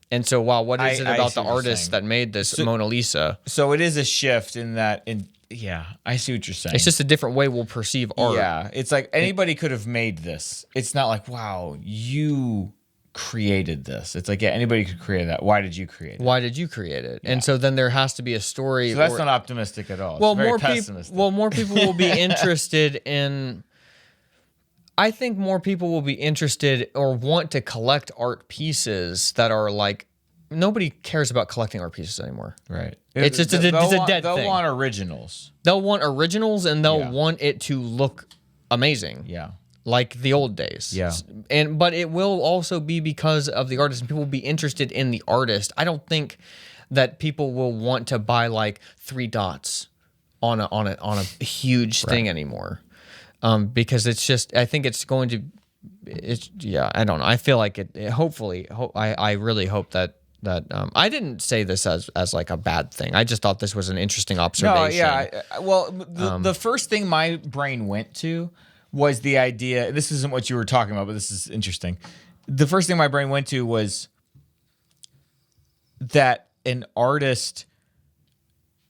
And so, wow, what is it I about see the what you're artist saying. that made this Mona Lisa? So it is a shift in that. Yeah, I see what you're saying. It's just a different way we'll perceive art. Yeah, it's like anybody could have made this. It's not like, wow, you created this. It's like, yeah, anybody could create that. Why did you create it? Why did you create it? And so then there has to be a story. So that's or- not optimistic at all. It's well, very more people. pessimistic. Well, more people will be interested in. I think more people will be interested or want to collect art pieces that are like. Nobody cares about collecting art pieces anymore. Right. It's just a dead They'll thing. want originals. They'll want originals and they'll Yeah. want it to look amazing. Yeah. Like the old days. Yeah. But it will also be because of the artist, and people will be interested in the artist. I don't think that people will want to buy like 3 dots on a huge thing anymore. Because it's just, I think it's going to, I don't know. I feel like I really hope that I didn't say this as like a bad thing. I just thought this was an interesting observation. No, yeah. The first thing my brain went to was the idea. This isn't what you were talking about, but this is interesting. The first thing my brain went to was that an artist,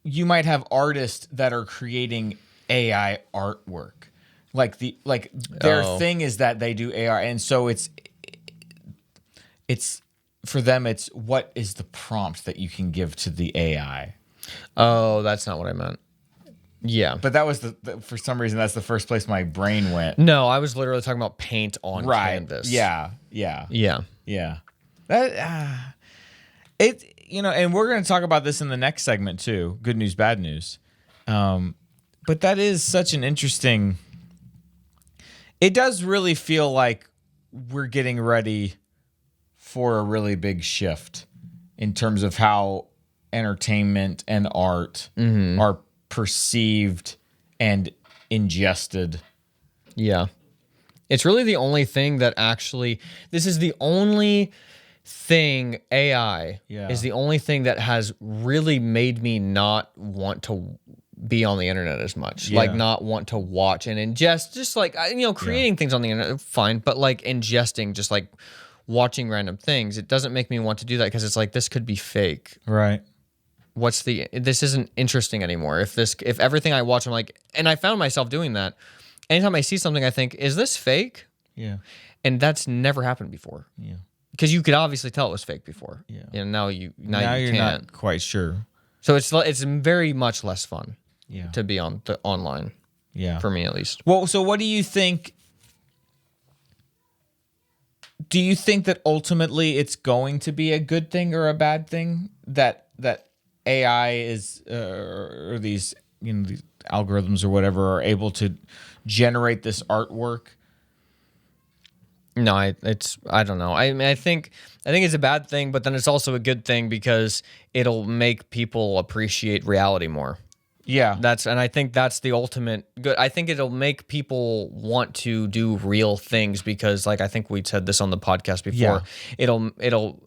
you might have artists that are creating AI artwork. Their thing is that they do AI, and so it's for them. It's what is the prompt that you can give to the AI. Oh, that's not what I meant. Yeah. But that was for some reason that's the first place my brain went. No, I was literally talking about paint on canvas. Yeah. That and we're going to talk about this in the next segment too. Good news, bad news. But that is such an interesting. It does really feel like we're getting ready for a really big shift in terms of how entertainment and art are perceived and ingested. Yeah. It's really the only thing that actually, this is the only thing, AI is the only thing that has really made me not want to be on the internet as much. Like not want to watch and ingest, just like, creating things on the internet, fine, but like ingesting, just like watching random things, it doesn't make me want to do that because it's like, this could be fake. Right. This isn't interesting anymore. If everything I watch, I'm like, and I found myself doing that. Anytime I see something, I think, is this fake? Yeah. And that's never happened before. Yeah. Because you could obviously tell it was fake before. Yeah. And now you Now you're can't. not quite sure. So it's very much less fun. Yeah. To be on the online. Yeah. For me at least. Well, so what do you think? Do you think that ultimately it's going to be a good thing or a bad thing that AI is or these these algorithms or whatever are able to generate this artwork? No, I don't know. I mean, I think it's a bad thing, but then it's also a good thing because it'll make people appreciate reality more. Yeah. And I think that's the ultimate good. I think it'll make people want to do real things because, like, I think we said this on the podcast before. Yeah. It'll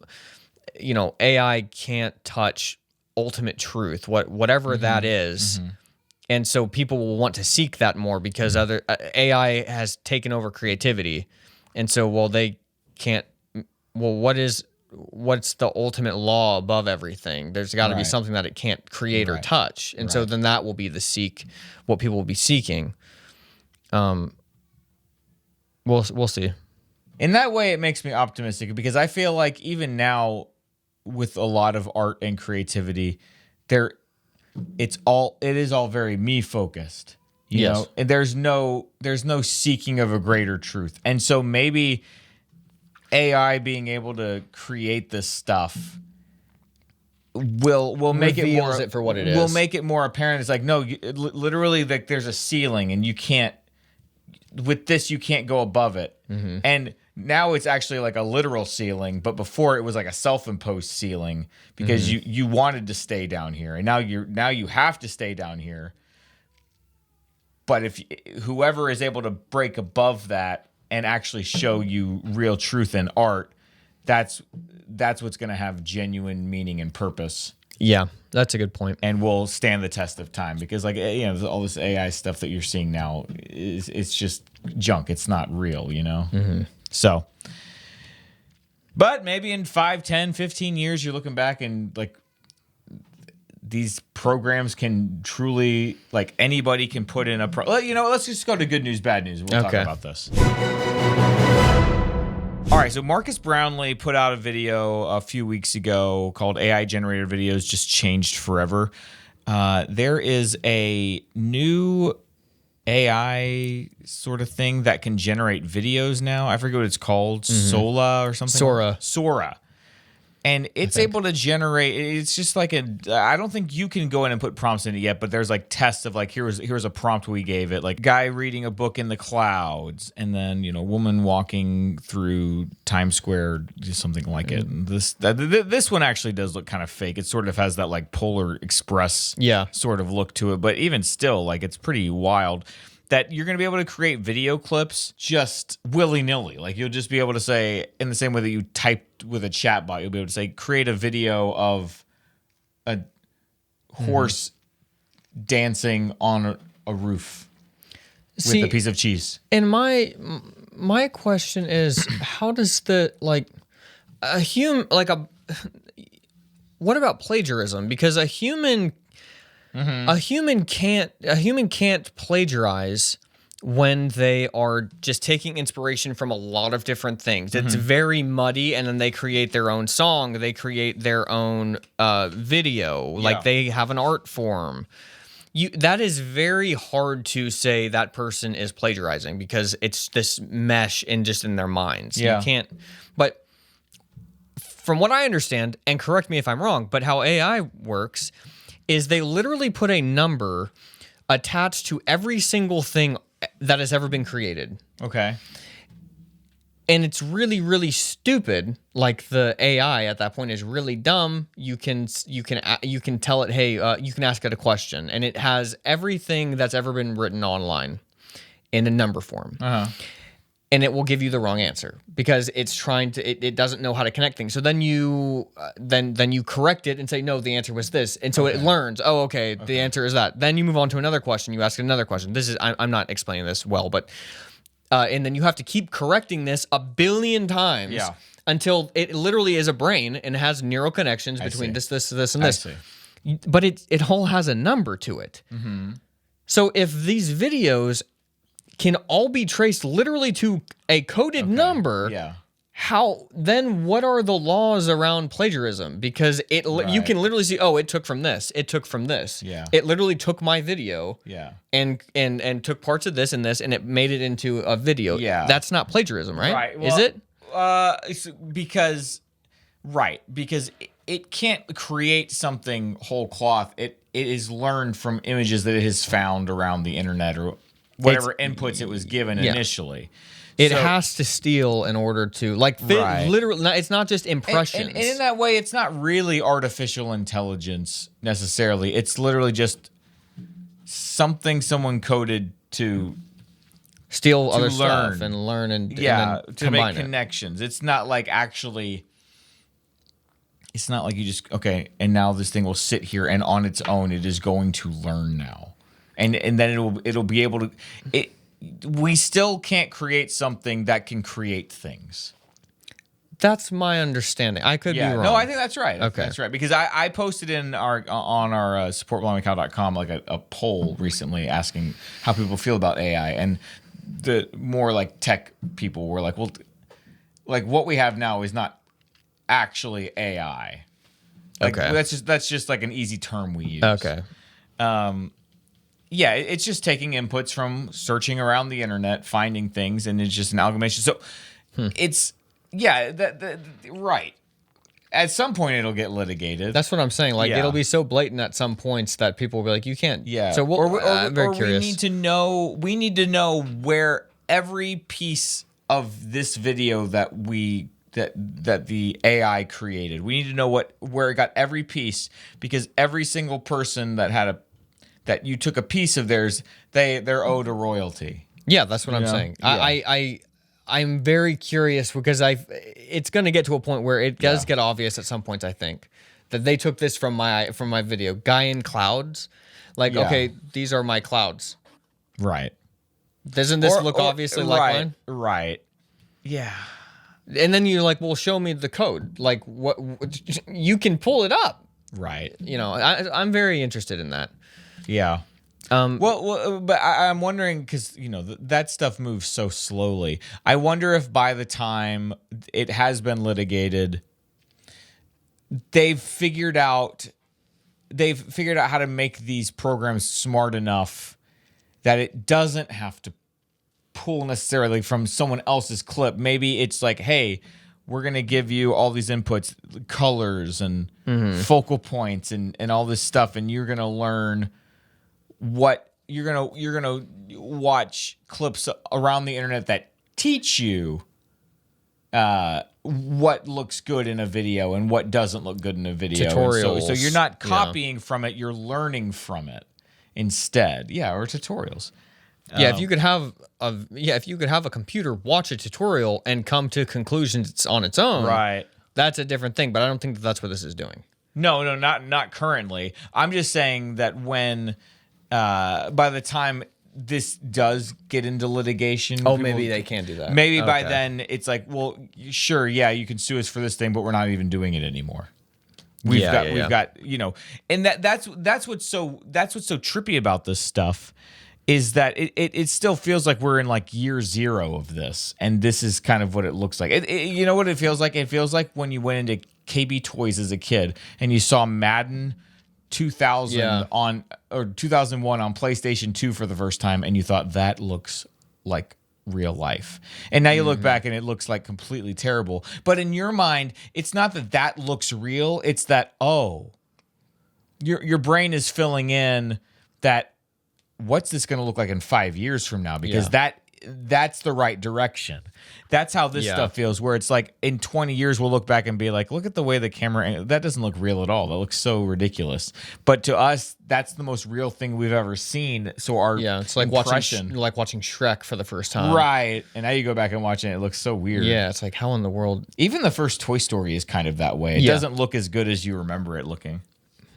AI can't touch ultimate truth, whatever that is. And so people will want to seek that more because other AI has taken over creativity. And so, what's the ultimate law above everything? There's got to be something that it can't create or touch. And so then that will be what people will be seeking. We'll see. In that way, it makes me optimistic because I feel like even now with a lot of art and creativity, it is all very me focused. You know, and there's no seeking of a greater truth. And so maybe AI being able to create this stuff will make it more Reveals it for what it will is. make it more apparent. It's like, no, literally, like there's a ceiling, and you can't with this you can't go above it. And now it's actually like a literal ceiling, but before it was like a self-imposed ceiling because you wanted to stay down here, and now you have to stay down here. But if whoever is able to break above that and actually show you real truth in art, that's what's going to have genuine meaning and purpose. Yeah, that's a good point. And will stand the test of time, because like, you know, all this AI stuff that you're seeing now it's just junk. It's not real, you know? So, but maybe in 5, 10, 15 years, you're looking back and like these programs can truly, like anybody can put in you know, let's just go to good news, bad news. We'll talk about this. All right, so Marcus Brownlee put out a video a few weeks ago called AI Generated Videos Just Changed Forever. There is a new AI sort of thing that can generate videos now. I forget what it's called. Sola or something? Sora. And it's able to generate, it's just like I don't think you can go in and put prompts in it yet, but there's like tests of like, here's a prompt we gave it, like guy reading a book in the clouds, and then, you know, woman walking through Times Square, just something like it. And this one actually does look kind of fake. It sort of has that like Polar Express sort of look to it, but even still, like it's pretty wild that you're going to be able to create video clips just willy-nilly. Like you'll just be able to say, in the same way that you typed with a chat bot, you'll be able to say, create a video of a horse dancing on a roof with a piece of cheese. And my question is, how does the what about plagiarism? Because a human can't plagiarize when they are just taking inspiration from a lot of different things. It's very muddy, and then they create their own song, they create their own video, like they have an art form. That is very hard to say that person is plagiarizing, because it's this mesh in their minds. You can't. But from what I understand, and correct me if I'm wrong, but how AI works is they literally put a number attached to every single thing that has ever been created. Okay. And it's really, really stupid. Like the AI at that point is really dumb. You can tell it, hey, you can ask it a question, and it has everything that's ever been written online in a number form. And it will give you the wrong answer because it's trying to. It doesn't know how to connect things. So then you correct it and say, no, the answer was this, and so it learns. Oh, okay, the answer is that. Then you move on to another question. You ask another question. I'm not explaining this well, but and then you have to keep correcting this 1 billion times until it literally is a brain and has neural connections between this, and this. But it all has a number to it. So if these videos can all be traced literally to a coded number, what are the laws around plagiarism? Because you can literally see, oh, it took from this, it took from this. It literally took my video and took parts of this and this, and it made it into a video. That's not plagiarism, right? Well, is it? Because it can't create something whole cloth. It is learned from images that it has found around the internet or whatever inputs it was given initially. It has to steal in order to literally. It's not just impressions. And in that way, it's not really artificial intelligence necessarily. It's literally just something someone coded to steal other stuff and learn and to make connections. It's not like actually. It's not like you just and now this thing will sit here and on its own it is going to learn now. And then it'll be able to. We still can't create something that can create things. That's my understanding. I could be wrong. No, I think that's right. Okay, that's right. Because I posted on our supportblimeycow.com like a poll recently asking how people feel about AI, and the more like tech people were like, well, like what we have now is not actually AI. Like, that's just like an easy term we use. Okay. It's just taking inputs from searching around the internet, finding things, and it's just an amalgamation. So Yeah, right. At some point, it'll get litigated. That's what I'm saying. Like, Yeah. it'll be so blatant at some points that people will be like, you can't. Yeah. So I'm very curious. We need to know where every piece of this video that the AI created. We need to know where it got every piece, because every single person that you took a piece of theirs, they're owed a royalty. Yeah, that's what I'm saying. Yeah. I'm very curious because it's going to get to a point where it does get obvious at some points. I think that they took this from my video, guy in clouds. Like, okay, these are my clouds. Right. Doesn't this look obviously like mine? Right. Yeah. And then you're like, well, show me the code. Like, what you can pull it up. Right. You know, I'm very interested in that. Yeah. But I'm wondering, because that stuff moves so slowly. I wonder if by the time it has been litigated, they've figured out how to make these programs smart enough that it doesn't have to pull necessarily from someone else's clip. Maybe it's like, hey, we're gonna give you all these inputs, colors and focal points and all this stuff, and you're gonna learn what you're gonna watch clips around the internet that teach you what looks good in a video and what doesn't look good in a video. Tutorials. So you're not copying from it, you're learning from it instead. Yeah, or tutorials. Yeah, if you could have a computer watch a tutorial and come to conclusions on its own, right? That's a different thing. But I don't think that's what this is doing. No, not currently. I'm just saying that when by the time this does get into litigation, maybe they can't do that. Maybe by then it's like, well, sure, yeah, you can sue us for this thing, but we're not even doing it anymore. We've got, and that's what's so trippy about this stuff. Is that it still feels like we're in like year zero of this, and this is kind of what it looks like. You know what it feels like? It feels like when you went into KB Toys as a kid and you saw Madden 2000 or 2001 on PlayStation 2 for the first time, and you thought that looks like real life. And now you look back and it looks like completely terrible. But in your mind, it's not that looks real. It's that, your brain is filling in that. What's this going to look like in 5 years from now? Because that's the right direction. That's how this stuff feels, where it's like in 20 years, we'll look back and be like, look at the way the camera, that doesn't look real at all. That looks so ridiculous. But to us, that's the most real thing we've ever seen. So it's like watching Shrek for the first time. Right. And now you go back and watch it, and it looks so weird. Yeah, it's like, how in the world? Even the first Toy Story is kind of that way. It doesn't look as good as you remember it looking.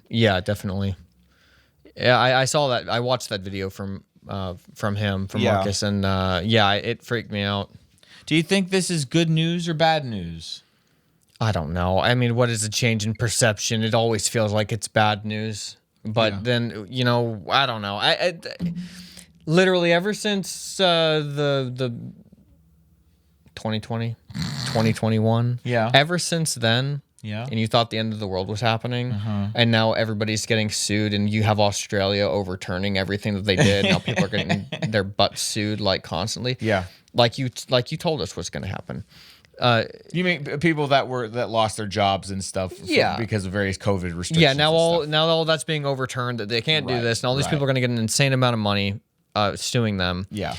Yeah, definitely. Yeah, I saw that. I watched that video from Marcus, and it freaked me out. Do you think this is good news or bad news? I don't know. I mean, what is a change in perception? It always feels like it's bad news, but then I don't know. I literally ever since the 2020, 2021, ever since then. Yeah. And you thought the end of the world was happening, and now everybody's getting sued, and you have Australia overturning everything that they did. Now people are getting their butts sued like constantly. Yeah. Like you told us what's going to happen. You mean people that lost their jobs and stuff because of various COVID restrictions? Yeah, now all that's being overturned, that they can't do this, and all these people are going to get an insane amount of money suing them. Yeah.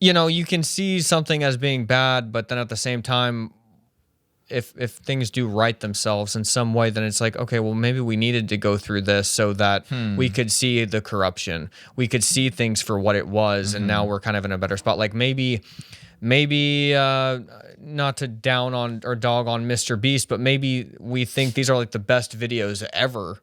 You can see something as being bad, but then at the same time, if things do right themselves in some way, then it's like, okay, well, maybe we needed to go through this so that we could see the corruption. We could see things for what it was, and now we're kind of in a better spot. Like maybe not to down on or dog on Mr. Beast, but maybe we think these are like the best videos ever,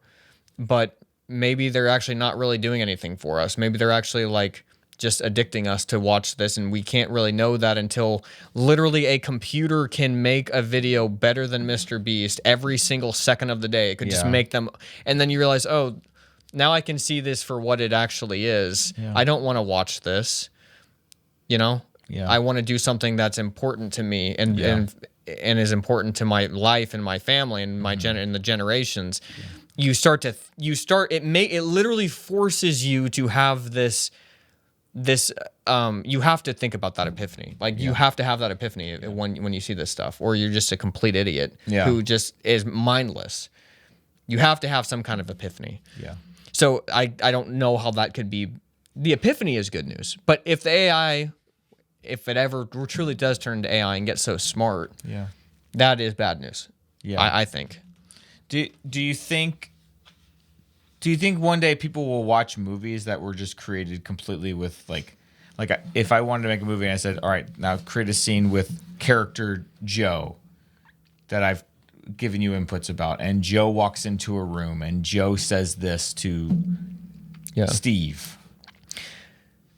but maybe they're actually not really doing anything for us. Maybe they're actually like just addicting us to watch this, and we can't really know that until literally a computer can make a video better than Mr. Beast every single second of the day. It could just make them, and then you realize, oh, now I can see this for what it actually is. I don't want to watch this, I want to do something that's important to me and is important to my life and my family and my and the generations. It literally forces you to have this this you have to think about that epiphany. Like you have to have that epiphany when you see this stuff, or you're just a complete idiot who just is mindless. You have to have some kind of epiphany. Yeah. So I don't know how that could be. The epiphany is good news, but if the AI, if it ever truly does turn to AI and get so smart, that is bad news. Yeah, I think. Do you think one day people will watch movies that were just created completely with like if I wanted to make a movie and I said, all right, now create a scene with character Joe that I've given you inputs about, and Joe walks into a room and Joe says this to Steve.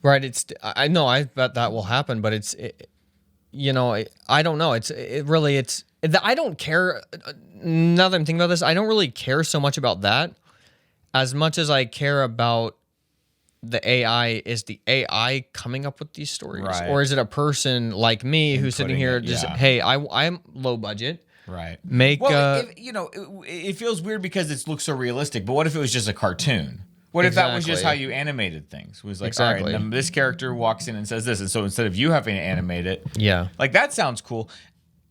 Right. I know. I bet that will happen, but I don't know. I don't care. Now that I'm thinking about this, I don't really care so much about that as much as I care about the AI. Is the AI coming up with these stories, or is it a person like me who's sitting here hey, I'm low budget. Right. It feels weird because it looks so realistic, but what if it was just a cartoon? What if that was just how you animated things? It was like, all right, then this character walks in and says this, and so instead of you having to animate it, like that sounds cool.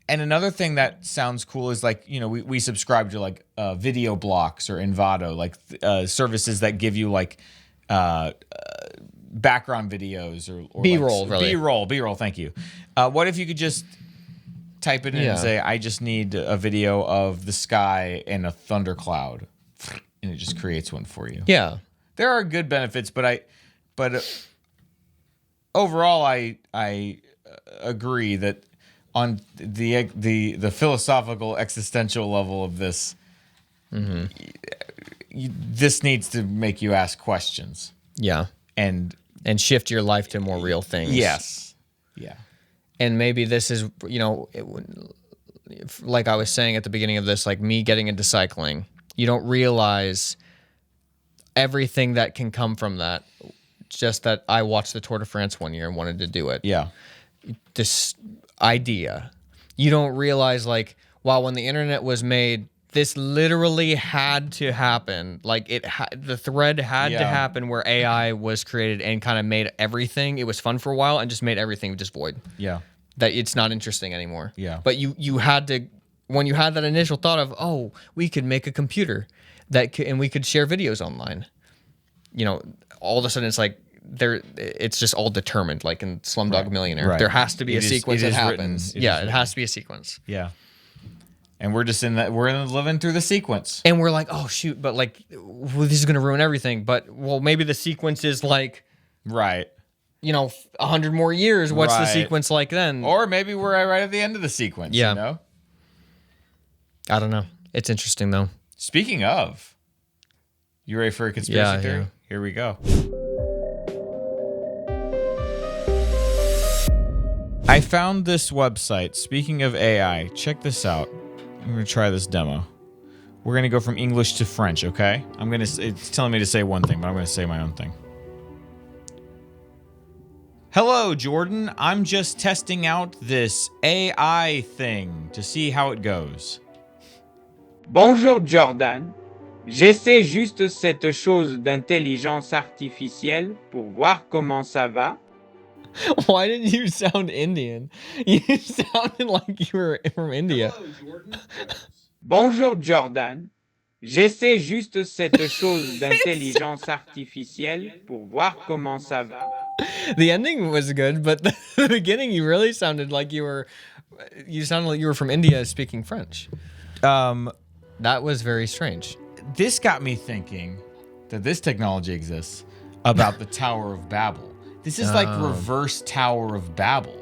And another thing that sounds cool is like, we subscribe to like video blocks or Envato, like services that give you like background videos or B-roll, like, really. B-roll. Thank you. What if you could just type it in and say, I just need a video of the sky and a thundercloud, and it just creates one for you. Yeah. There are good benefits, but overall, I agree that on the philosophical existential level of this, this needs to make you ask questions. Yeah, and shift your life to more real things. Yes. Yeah. And maybe this is like I was saying at the beginning of this, like me getting into cycling. You don't realize everything that can come from that. Just that I watched the Tour de France one year and wanted to do it. Yeah. This idea. You don't realize, like, wow, when the internet was made, this literally had to happen. Like, the thread had to happen where AI was created and kind of made everything. It was fun for a while and just made everything just void. Yeah. That it's not interesting anymore. Yeah. But you had to, when you had that initial thought of, oh, we could make a computer and we could share videos online. All of a sudden it's like it's just all determined, like in Slumdog Millionaire. Right. There has to be a sequence that happens. It has to be a sequence. Yeah. And we're just in that. We're living through the sequence. And we're like, oh shoot, but like, this is gonna ruin everything. But maybe the sequence is like, 100 more years. What's the sequence like then? Or maybe we're right at the end of the sequence. Yeah. I don't know. It's interesting though. Speaking of, you ready for a conspiracy theory? Yeah. Here we go. I found this website. Speaking of AI, check this out. I'm going to try this demo. We're going to go from English to French, okay? It's telling me to say one thing, but I'm going to say my own thing. Hello, Jordan. I'm just testing out this AI thing to see how it goes. Bonjour, Jordan. J'essaie juste cette chose d'intelligence artificielle pour voir comment ça va. Why didn't you sound Indian? You sounded like you were from India. Hello, Jordan. Bonjour, Jordan. J'essaie juste cette chose d'intelligence artificielle pour voir comment ça va. The ending was good, but the beginning you really sounded like you were from India speaking French. That was very strange. This got me thinking that this technology exists about the Tower of Babel. This is like reverse Tower of Babel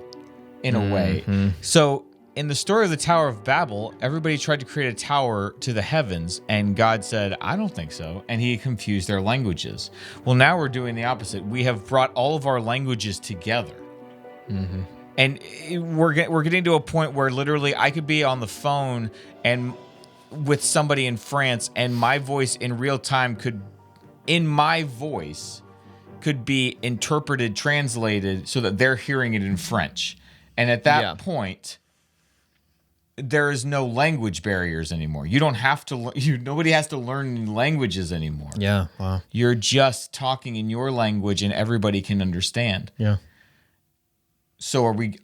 in a way. So in the story of the Tower of Babel, everybody tried to create a tower to the heavens, and God said, I don't think so. And he confused their languages. Well, now we're doing the opposite. We have brought all of our languages together. And we're getting to a point where literally I could be on the phone and with somebody in France, and my voice in real time could be interpreted, translated so that they're hearing it in French. And at that point, there is no language barriers anymore. You don't have to. Nobody has to learn languages anymore. Yeah. Wow. You're just talking in your language, and everybody can understand. Yeah. So are we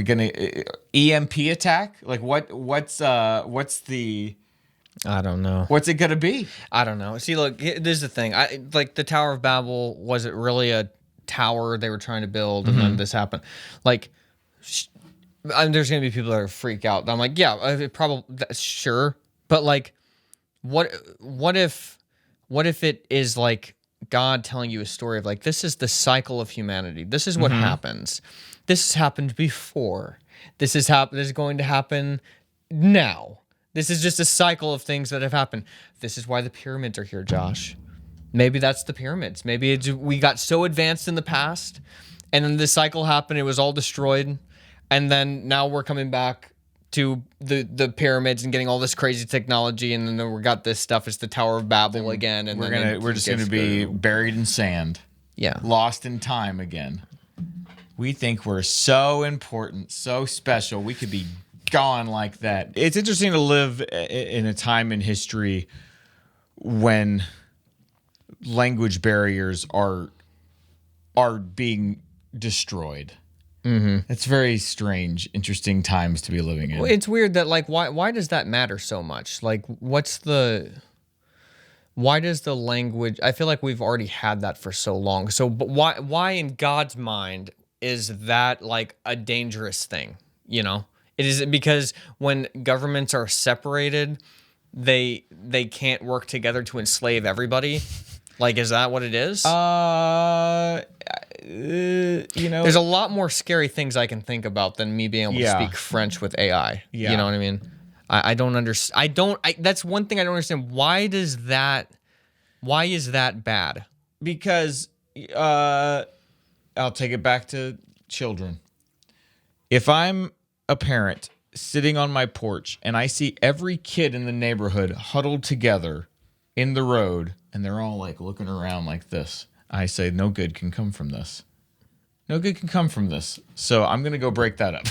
gonna EMP attack? Like what's the I don't know. What's it gonna be? I don't know. See, look, this is the thing. Like the Tower of Babel, was it really a tower they were trying to build, and then this happened? Like, there's gonna be people that are freak out. I'm like, yeah, it probably sure, but like, what if it is like God telling you a story of like, this is the cycle of humanity. This is what happens. This has happened before. This is going to happen now. This is just a cycle of things that have happened. This is why the pyramids are here, Josh. Maybe that's the pyramids. Maybe we got so advanced in the past, and then this cycle happened. It was all destroyed, and then now we're coming back to the pyramids and getting all this crazy technology, and then we got this stuff. It's the Tower of Babel again, and We're just gonna be buried in sand. Yeah, lost in time again. We think we're so important, so special. We could be gone like that. It's interesting to live in a time in history when language barriers are being destroyed. It's very strange, interesting times to be living in. Well, it's weird that like why does that matter so much? Like why does the language? I feel like we've already had that for so long. So but why in God's mind is that like a dangerous thing? You know, it is because when governments are separated, they can't work together to enslave everybody. Like, is that what it is? There's a lot more scary things I can think about than me being able to speak French with AI. Yeah. You know what I mean? I don't understand. That's one thing I don't understand. Why is that bad? Because I'll take it back to children. If I'm a parent sitting on my porch and I see every kid in the neighborhood huddled together in the road and they're all like looking around like this, I say no good can come from this. No good can come from this. So I'm going to go break that up.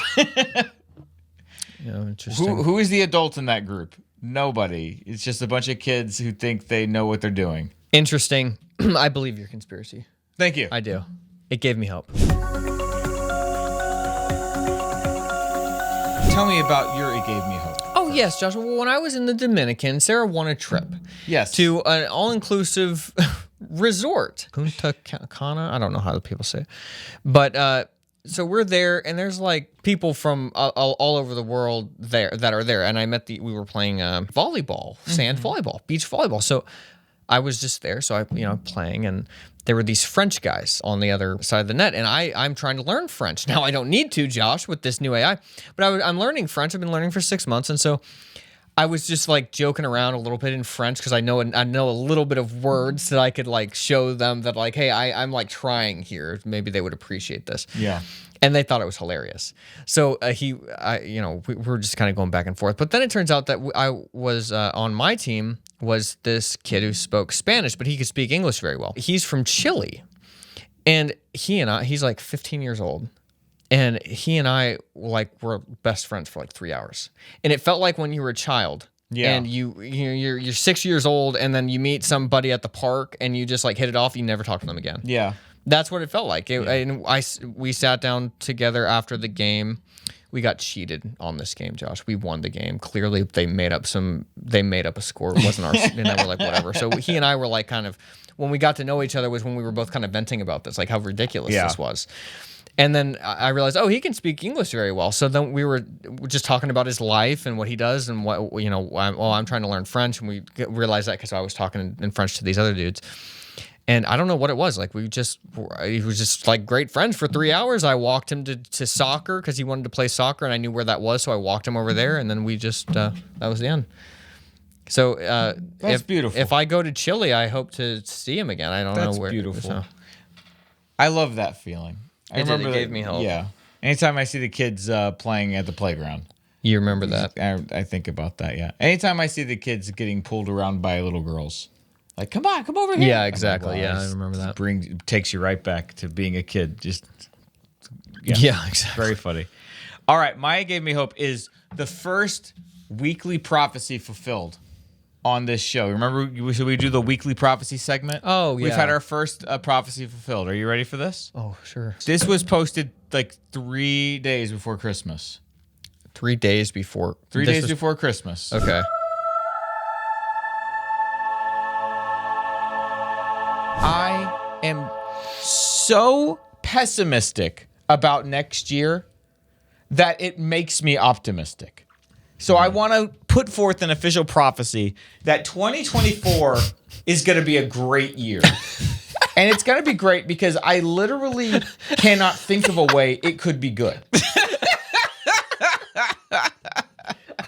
Interesting. Who is the adult in that group? Nobody. It's just a bunch of kids who think they know what they're doing. Interesting. I believe your conspiracy. Thank you. I do. It gave me hope. Tell me about your It Gave Me Hope. Oh, yes, Joshua. Well, when I was in the Dominican, Sarah won a trip. Yes. To an all-inclusive resort. Punta Cana? I don't know how the people say it. But so we're there, and there's like people from all over the world there that are there. And we were playing volleyball, sand volleyball, beach volleyball. So I was just there, so playing, and there were these French guys on the other side of the net, and I'm trying to learn French. Now, I don't need to, Josh, with this new AI, but I'm learning French. I've been learning for 6 months, and so I was just like joking around a little bit in French because I know a little bit of words that I could like show them that like, hey, I'm like trying here. Maybe they would appreciate this. Yeah. And they thought it was hilarious. So we were just kind of going back and forth. But then it turns out that I was on my team was this kid who spoke Spanish, but he could speak English very well. He's from Chile. And he's like 15 years old. And he and I were best friends for like 3 hours. And it felt like when you were a child. Yeah. And you're 6 years old, and then you meet somebody at the park and you just like hit it off, you never talk to them again. Yeah. That's what it felt like. We sat down together after the game. We got cheated on this game, Josh. We won the game. Clearly, they made up a score. It wasn't ours, and then we're like, whatever. So he and I were like, kind of, when we got to know each other was when we were both kind of venting about this, like how ridiculous this was. And then I realized, he can speak English very well. So then we were just talking about his life and what he does, and what I'm trying to learn French, and we realized that because I was talking in French to these other dudes. And I don't know what it was. Like, he was just like great friends for 3 hours. I walked him to soccer because he wanted to play soccer, and I knew where that was. So I walked him over there, and then we just, that was the end. So that's beautiful. If I go to Chile, I hope to see him again. I don't know where. That's beautiful. So. I love that feeling. It gave me hope. Yeah. Anytime I see the kids playing at the playground. You remember that? I think about that, yeah. Anytime I see the kids getting pulled around by little girls. Like, come over here. Yeah, exactly. Yeah, I remember that. Takes you right back to being a kid. Just yeah, exactly. Very funny. All right, Maya Gave Me Hope is the first weekly prophecy fulfilled on this show. Remember, should we do the weekly prophecy segment? Oh, yeah. We've had our first prophecy fulfilled. Are you ready for this? Oh, sure. This was posted like 3 days before Christmas. 3 days before. 3 days before Christmas. Okay. I am so pessimistic about next year that it makes me optimistic. So I want to put forth an official prophecy that 2024 is going to be a great year. And it's going to be great because I literally cannot think of a way it could be good.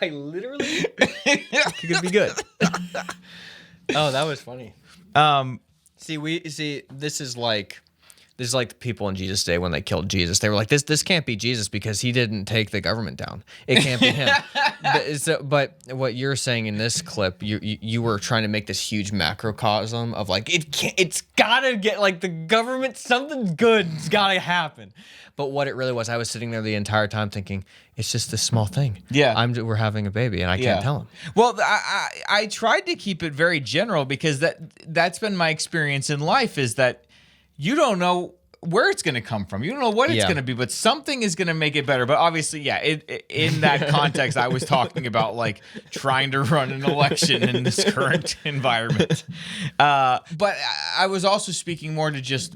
I literally it could be good. Oh, that was funny. See, this is like the people in Jesus' day when they killed Jesus. They were like, this can't be Jesus because he didn't take the government down. It can't be him. But what you're saying in this clip, you were trying to make this huge macrocosm of like it's gotta get like the government, something good's gotta happen. But what it really was, I was sitting there the entire time thinking, it's just this small thing. Yeah, we're having a baby and I can't tell him. Well, I tried to keep it very general because that's been my experience in life is that you don't know where it's going to come from. You don't know what it's going to be, but something is going to make it better. But obviously, in that context, I was talking about like trying to run an election in this current environment. But I was also speaking more to just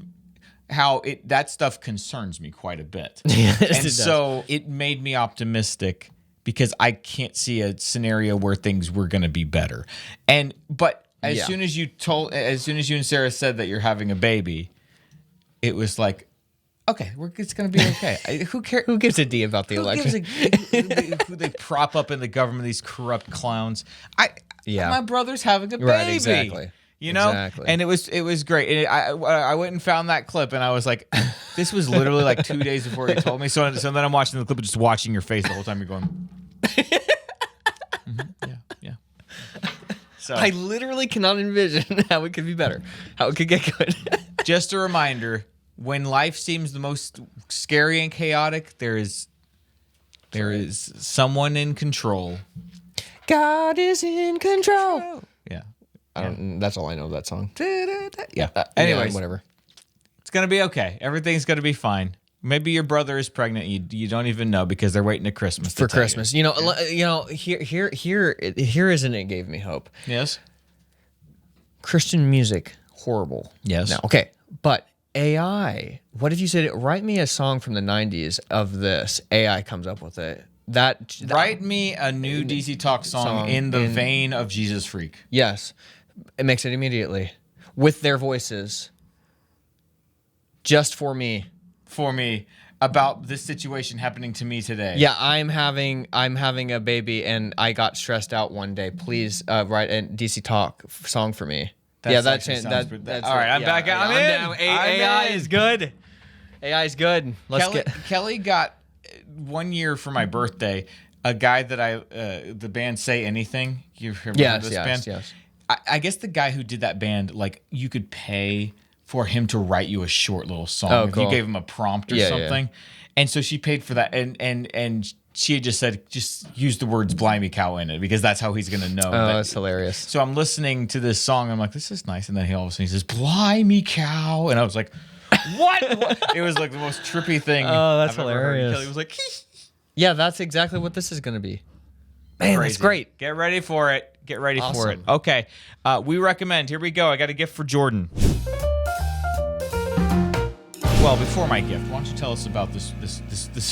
how that stuff concerns me quite a bit. And so it made me optimistic because I can't see a scenario where things were going to be better. But as soon as you and Sarah said that you're having a baby, it was like, okay, it's going to be okay. Who cares? Who gives a D about the election? Who they prop up in the government, these corrupt clowns. My brother's having a baby. Right, exactly. You know? Exactly. And it was great. And I went and found that clip, and I was like, this was literally like 2 days before he told me. So then I'm watching the clip and just watching your face the whole time. You're going, yeah. So I literally cannot envision how it could be better, how it could get good. Just a reminder, when life seems the most scary and chaotic, there is someone in control. God is in control. Yeah. That's all I know of that song. Yeah. Anyways, whatever. It's going to be okay. Everything's going to be fine. Maybe your brother is pregnant. You don't even know because they're waiting to Christmas For Christmas. You know, here isn't it gave me hope. Yes. Christian music, horrible. Yes. No, okay. But AI, what if you said, write me a song from the 90s of this? AI comes up with it. Write me a new DC Talk song in the vein of Jesus Freak. Yes. It makes it immediately. With their voices. Just for me. About this situation happening to me today. Yeah, I'm having a baby and I got stressed out one day. Please write a DC Talk song for me. That's all right. I'm back. I'm in. AI is good. AI is good. Kelly got 1 year for my birthday. A guy that the band Say Anything. You remember this band? Yes. I guess the guy who did that band, like you could pay for him to write you a short little song. Oh, if cool. you gave him a prompt or something. Yeah. And so she paid for that. And she had just said, just use the words Blimey cow in it because that's how he's going to know. Oh, that's hilarious. So I'm listening to this song. I'm like, this is nice. And then all of a sudden he says, Blimey cow. And I was like, what? It was like the most trippy thing. Oh, that's I've ever heard. hilarious. Kelly was like, yeah, that's exactly what this is going to be. Man, that's great. Get ready for it. For it. Okay. We recommend. Here we go. I got a gift for Jordan. Well, before my gift, why don't you tell us about this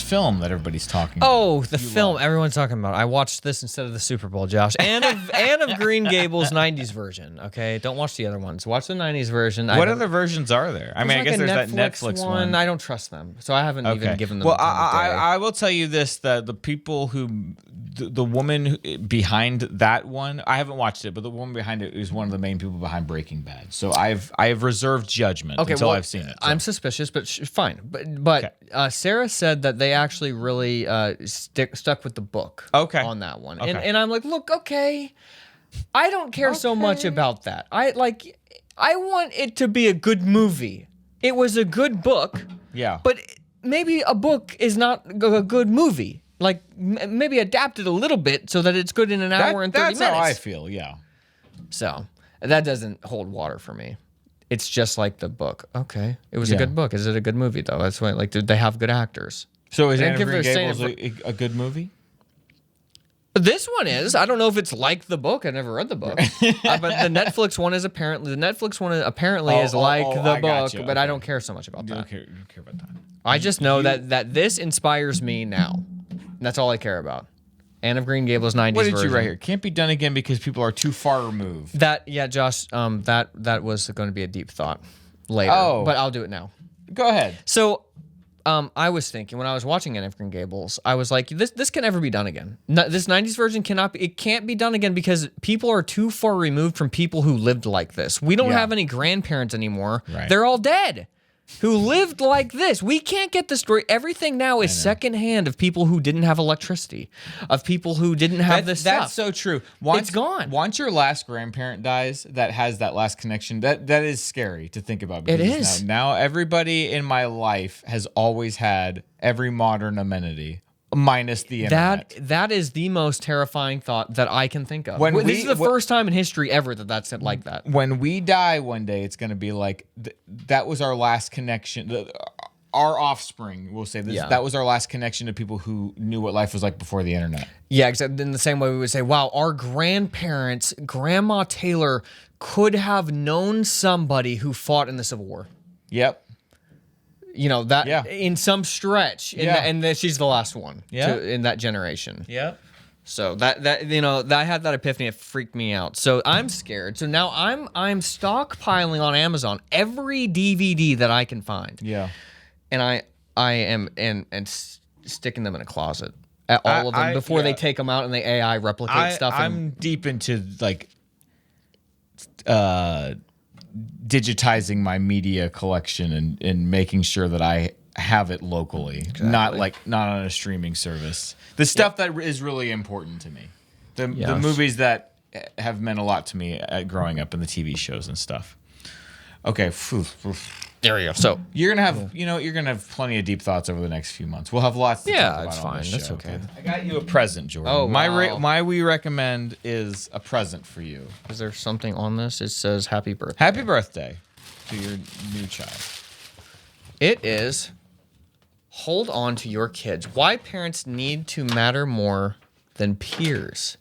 film that everybody's talking about? Oh, the film everyone's talking about. I watched this instead of the Super Bowl, Josh, and of Green Gables 90s version. Okay, don't watch the other ones. Watch the 90s version. What other versions are there? I mean, I guess there's that Netflix one. I don't trust them, so I haven't even given them. Well, I will tell you this: the people who. The woman behind that one, I haven't watched it, but the woman behind it is one of the main people behind Breaking Bad. So I've reserved judgment until I've seen it. So. I'm suspicious, but fine. But Sarah said that they actually really stuck with the book on that one. Okay. And I'm like, look, I don't care so much about that. I want it to be a good movie. It was a good book. Yeah. But maybe a book is not a good movie. Like maybe adapt it a little bit so that it's good in an hour and 30 minutes. That's how I feel. Yeah. So that doesn't hold water for me. It's just like the book. Okay, it was a good book. Is it a good movie though? That's why. Like, did they have good actors? So is I Anne of didn't Green give it a Gables a good movie? This one is. I don't know if it's like the book. I never read the book. But the Netflix one is apparently is like the book. gotcha. But I don't care so much about You that. don't care about that. I just know that this inspires me now. And that's all I care about. Anne of Green Gables 90s What did version. you write here? Can't be done again because people are too far removed. Josh. That was going to be a deep thought later. Oh. But I'll do it now. Go ahead. So, I was thinking when I was watching Anne of Green Gables, I was like, this can never be done again. This 90s version can't be done again because people are too far removed from people who lived like this. We don't have any grandparents anymore. Right. They're all dead. Who lived like this. We can't get the story. Everything now is secondhand of people who didn't have electricity, of people who didn't have this stuff. That's so true. It's gone. Once your last grandparent dies, that has that last connection. That is scary to think about. It because is. Now everybody in my life has always had every modern amenity, minus the internet. That is the most terrifying thought that I can think of. This is the first time in history ever that's like that. When we die one day, it's going to be like that was our last connection. Our offspring will say this. Yeah. That was our last connection to people who knew what life was like before the internet. Yeah, except in the same way we would say, wow, our grandparents, Grandma Taylor could have known somebody who fought in the Civil War. Yep. You know, that in some stretch. And that she's the last one in that generation. Yep. So that I had that epiphany. It freaked me out. So I'm scared. So now I'm stockpiling on Amazon every DVD that I can find. Yeah. And I am sticking them in a closet. All of them before they take them out and the AI replicate stuff. I'm deep into like digitizing my media collection and making sure that I have it locally, not on a streaming service. The stuff that is really important to me, the movies that have meant a lot to me growing up, and the TV shows and stuff. Okay, there you go. So you're gonna have plenty of deep thoughts over the next few months. We'll have lots to talk about. It's on fine. this That's show, okay. I got you a present, Jordan. Oh, wow. My we recommend is a present for you. Is there something on this? It says happy birthday. Happy birthday to your new child. It is hold on to your kids. Why parents need to matter more than peers.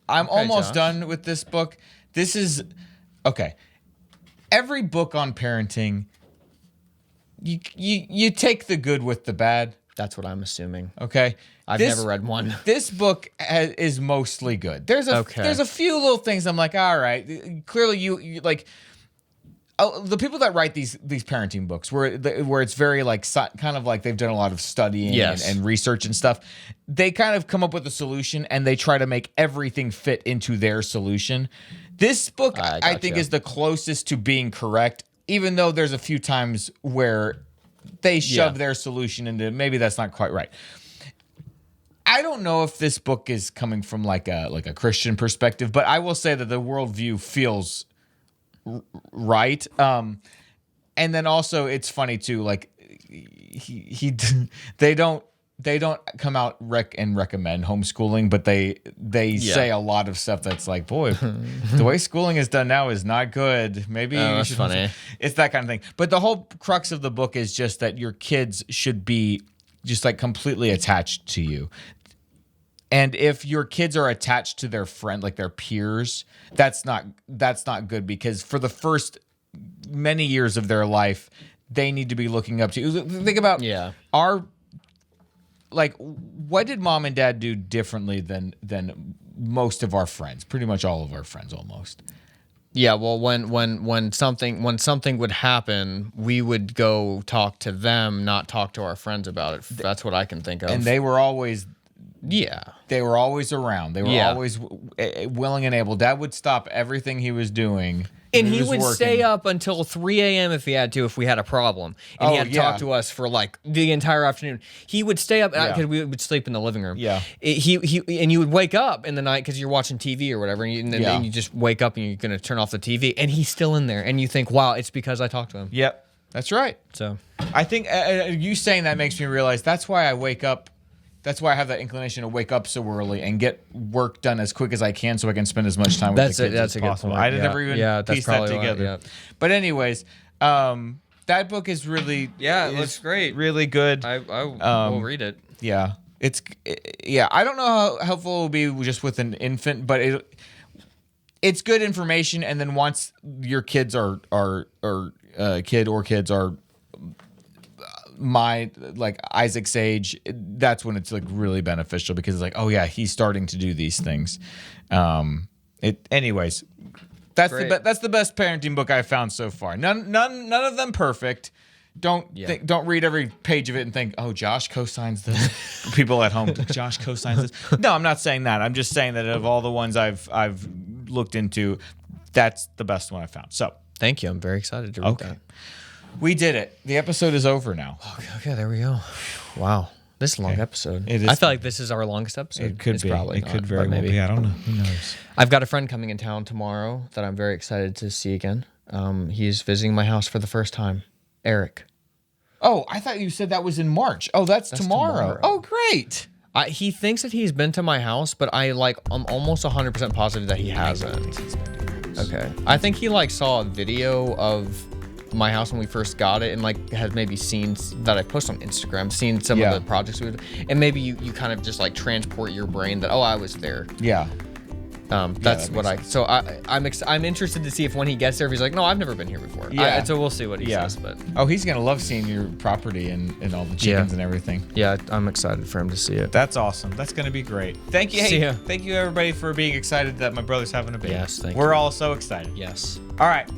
I'm almost done with this book. This is okay. Every book on parenting, you take the good with the bad. That's what I'm assuming. Okay. I've never read one. This book is mostly good. There's a few little things I'm like, all right. Clearly, you like the people that write these parenting books, where it's very like kind of like they've done a lot of studying and research and stuff. They kind of come up with a solution and they try to make everything fit into their solution. This book, I think, is the closest to being correct, even though there's a few times where they shove their solution into maybe that's not quite right. I don't know if this book is coming from like a Christian perspective, but I will say that the worldview feels right. And then also it's funny too, like they don't come out and recommend homeschooling, but they say a lot of stuff that's like, boy, the way schooling is done now is not good. Maybe that's funny. It's that kind of thing. But the whole crux of the book is just that your kids should be just like completely attached to you. And if your kids are attached to their friend, like their peers, that's not good, because for the first many years of their life, they need to be looking up to you. Think about what did mom and dad do differently than most of our friends? Pretty much all of our friends, almost. Yeah, well, when something would happen, we would go talk to them, not talk to our friends about it. That's what I can think of. And they were always they were always around. They were always willing and able. Dad would stop everything he was doing. And he would stay up until 3 a.m. if he had to, if we had a problem. And he had to talk to us for like the entire afternoon. He would stay up because we would sleep in the living room. Yeah. And you would wake up in the night because you're watching TV or whatever. And then you just wake up and you're going to turn off the TV. And he's still in there. And you think, wow, it's because I talked to him. Yep. That's right. So I think you saying that makes me realize that's why I wake up That's why I have that inclination to wake up so early and get work done as quick as I can so I can spend as much time with the kids That's as a good possible. point. I never even that's pieced that probably why, together. yeah. But anyways, that book is really It looks great. really good. I will read it. Yeah, I don't know how helpful it will be just with an infant, but it's good information. And then once your kids are kids are my like Isaac's age, that's when it's like really beneficial because it's like, oh yeah, he's starting to do these things. Anyways, that's the best parenting book I've found so far. None of them perfect. Don't read every page of it and think, oh, Josh co-signs this. People at home, Josh co-signs this. No, I'm not saying that. I'm just saying that of all the ones I've looked into, that's the best one I found. So Thank you. I'm very excited to read that. We did it. The episode is over now. Okay, there we go. Wow. This is a long episode. It is. I feel like this is our longest episode. It could It's be. Probably It not, could very but well maybe. be. I don't know. Who knows? I've got a friend coming in town tomorrow that I'm very excited to see again. He's visiting my house for the first time. Eric. Oh, I thought you said that was in March. Oh, that's tomorrow. Oh, great. He thinks that he's been to my house, but I'm almost 100% positive that he hasn't. Okay. I think he saw a video of my house when we first got it and has maybe seen that I posted on Instagram, seen some of the projects we did, and maybe you kind of just transport your brain that, oh, I was there. Yeah. That's what I'm interested to see if when he gets there, if he's like, no, I've never been here before. Yeah. So we'll see what he says. But he's gonna love seeing your property and all the chickens and everything. Yeah, I'm excited for him to see it. That's awesome. That's gonna be great. Thank you. See ya. Thank you everybody for being excited that my brother's having a baby. Yes, thank you. We're all so excited. Yes. All right.